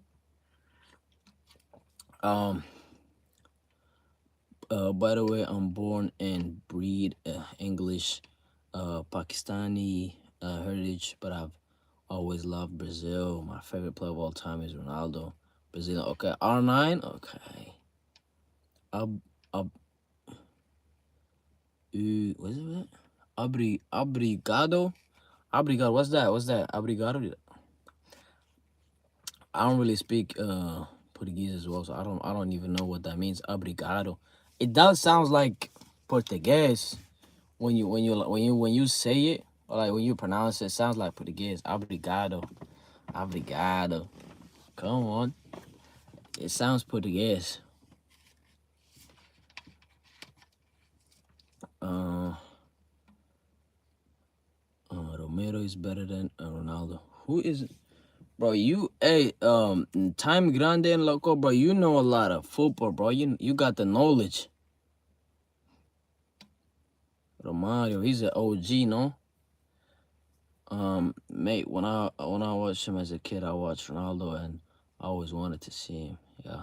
By the way, I'm born and breed English, Pakistani heritage, but I've always loved Brazil. My favorite player of all time is Ronaldo. Brazil. Okay, R9. Okay. What is it? Obrigado. Obrigado. What's that? Obrigado. I don't really speak Portuguese as well, so I don't even know what that means. Obrigado. It does sounds like Portuguese when you say it, or like when you pronounce it, it sounds like Portuguese. Obrigado. Obrigado. Come on. It sounds Portuguese. Romero is better than Ronaldo. Who is it? Bro, Time Grande and Loco, bro, you know a lot of football, bro. You got the knowledge. Romario, he's an OG, no? Mate, when I watched him as a kid, I watched Ronaldo, and I always wanted to see him. Yeah,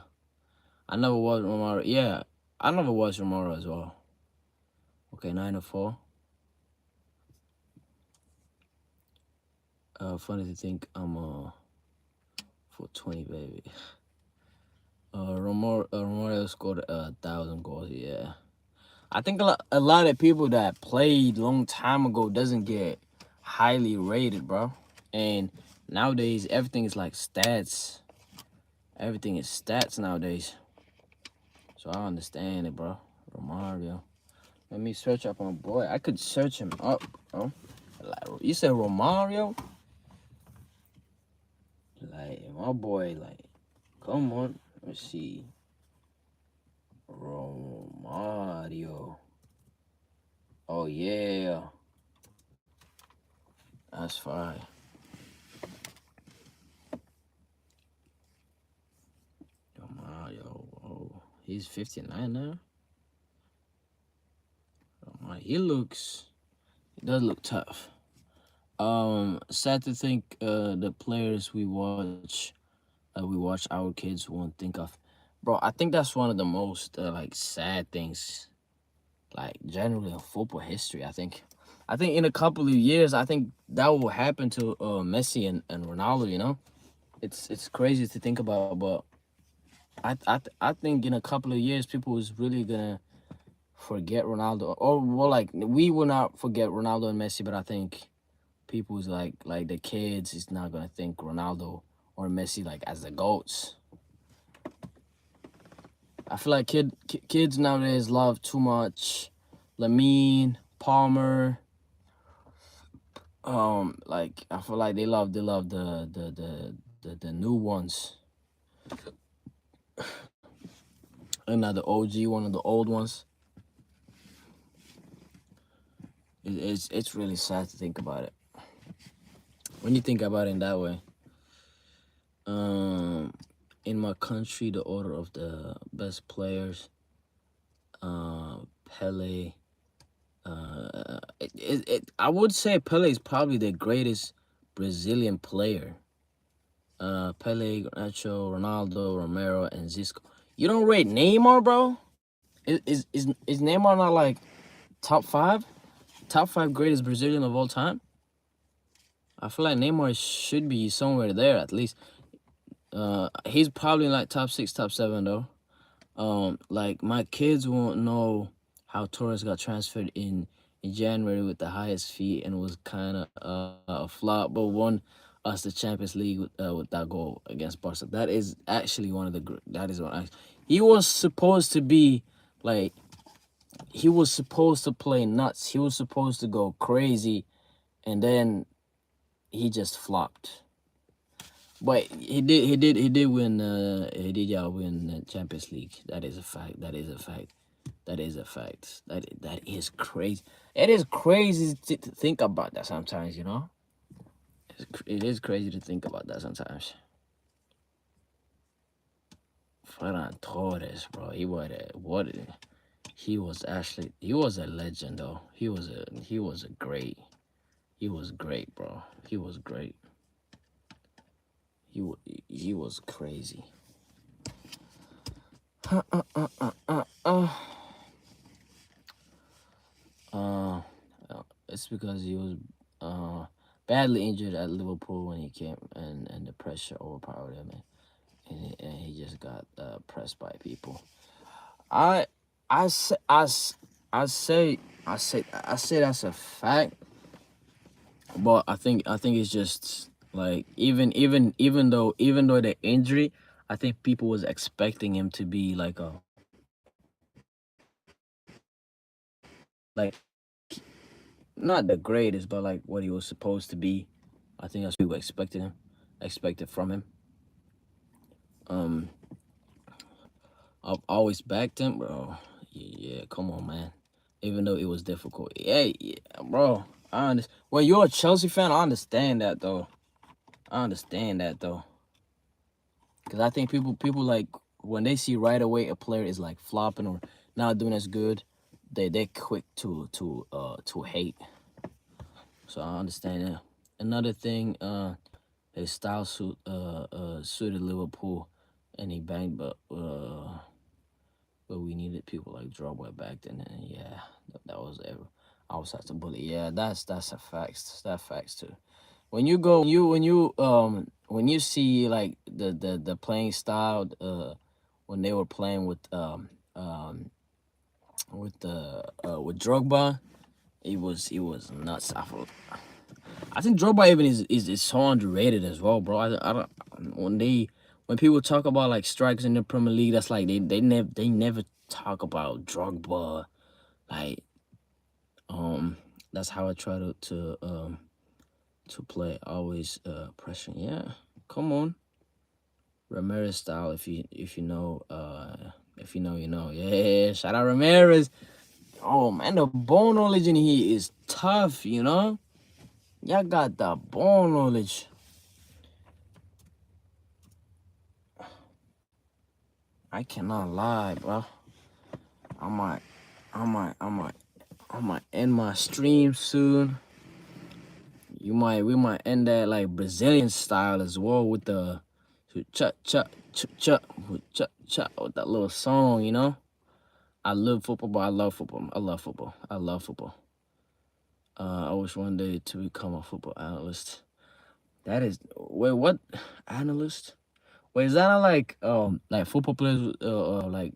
I never watched Romario. Yeah, I never watched Romario as well. Okay, 9-4. Funny to think I'm 420, baby. Romario scored 1,000 goals. Yeah, I think a lot of people that played long time ago doesn't get highly rated, bro. And nowadays everything is like stats. Everything is stats nowadays. So I understand it, bro. Romario. Let me search up my boy. I could search him up, bro. Like, you said Romario? Like, my boy, like, come on. Let's see. Romario. Oh, yeah. That's fine. Romario. Oh, he's 59 now? He does look tough. Sad to think the players we watch our kids won't think of. Bro, I think that's one of the most like sad things like generally in football history. I think in a couple of years, I think that will happen to Messi and Ronaldo, you know? It's crazy to think about, but I think in a couple of years people is really gonna forget Ronaldo. Or well, like we will not forget Ronaldo and Messi, but I think people's like the kids is not gonna think Ronaldo or Messi like as the goats. I feel like kids nowadays love too much Lamine, Palmer. Like I feel like they love the new ones and not the OG one of the old ones. It's really sad to think about it when you think about it in that way. Um, in my country, the order of the best players, Pele. I would say Pele is probably the greatest Brazilian player. Pele, Nacho, Ronaldo, Romero, and Zisco. You don't rate Neymar, bro? Is Neymar not like top five? Top five greatest Brazilian of all time? I feel like Neymar should be somewhere there at least. He's probably like top six, top seven though. Like my kids won't know how Torres got transferred in January with the highest fee and was kind of a flop, but won us the Champions League with that goal against Barca. That is actually one of the that is one. He was supposed to be like he was supposed to play nuts. He was supposed to go crazy, and then he just flopped. But he did win he did y'all win the Champions League. That is a fact. That is a fact. That is a fact. That is crazy. It is crazy to think about that sometimes, you know? It is crazy to think about that sometimes. Ferran Torres, bro. He was a legend though. He was great, bro. He was great. He was crazy. Uh, it's because he was badly injured at Liverpool when he came, and the pressure overpowered him, and he just got pressed by people. I I say I, s- I say that's a fact, but I think it's just like even though the injury, I think people was expecting him to be like not the greatest, but like what he was supposed to be. I think that's what people expected from him. Um, I've always backed him, bro. Yeah, come on, man. Even though it was difficult, yeah, bro. Well, you're a Chelsea fan. I understand that though. I understand that though, because I think people like when they see right away a player is like flopping or not doing as good, they quick to hate. So I understand that. Another thing, his style suited Liverpool, and he banged, but we needed people like Drogba back then, and yeah, that was ever. I was such a bully. Yeah, that's a fact. That facts too. When you go, when you see like the playing style, when they were playing with Drogba, it was nuts. I think Drogba even is so underrated as well, bro. I don't when people talk about like strikers in the Premier League, that's like they never talk about Drogba. Like that's how I try to play. Always pressure. Yeah, come on, Ramirez style. If you know you know. Yeah, shout out Ramirez. Oh man, the ball knowledge in here is tough. You know, y'all got the ball knowledge. I cannot lie, bro. I might, I might, I might, I might end my stream soon. we might end that like Brazilian style as well with the cha cha cha cha cha cha with that little song, you know. I love football, but I love football. I love football. I love football. I wish one day to become a football analyst. That is wait, what analyst? Wait, is that not like football players like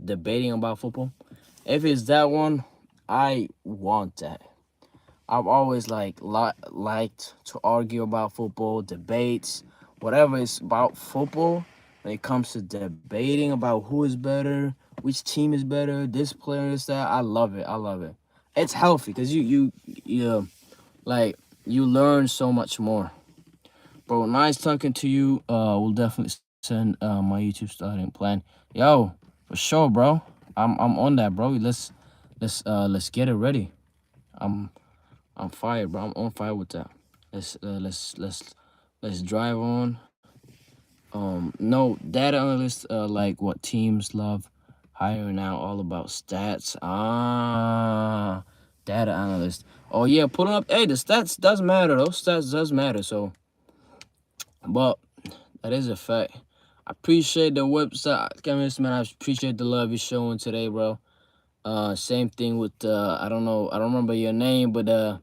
debating about football? If it's that one, I want that. I've always liked to argue about football, debates, whatever it's about football. When it comes to debating about who is better, which team is better, this player is that, I love it. I love it. It's healthy because you like you learn so much more. Bro, nice talking to you. We'll definitely send my YouTube starting plan. Yo, for sure, bro. I'm on that, bro. Let's get it ready. I'm fired, bro. I'm on fire with that. Let's drive on. No, data analysts like what teams love hiring now, all about stats. Data analyst. Oh yeah, pulling up. Hey, the stats does matter. Those stats does matter. So, but that is a fact. I appreciate the website, Chemist, man. I appreciate the love you're showing today, bro. Same thing with I don't know, I don't remember your name, but the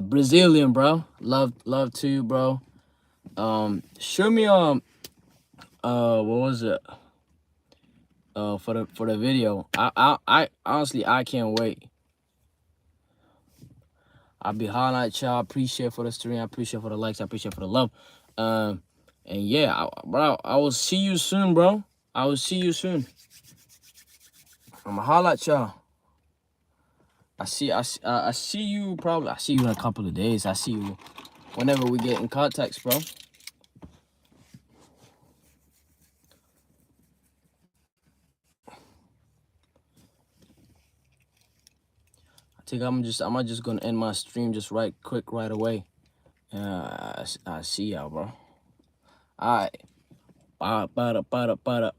Brazilian, bro. Love to you, bro. Show me what was it? For the video. I honestly I can't wait. I'll be hollering at y'all. Appreciate for the stream. I appreciate for the likes. I appreciate for the love. And yeah, bro, I will see you soon, bro. I will see you soon. I'ma holler at y'all. I see you probably. I see you in a couple of days. I see you whenever we get in contact, bro. I think I'm just gonna end my stream just right away. I see y'all, bro. All right. Bye.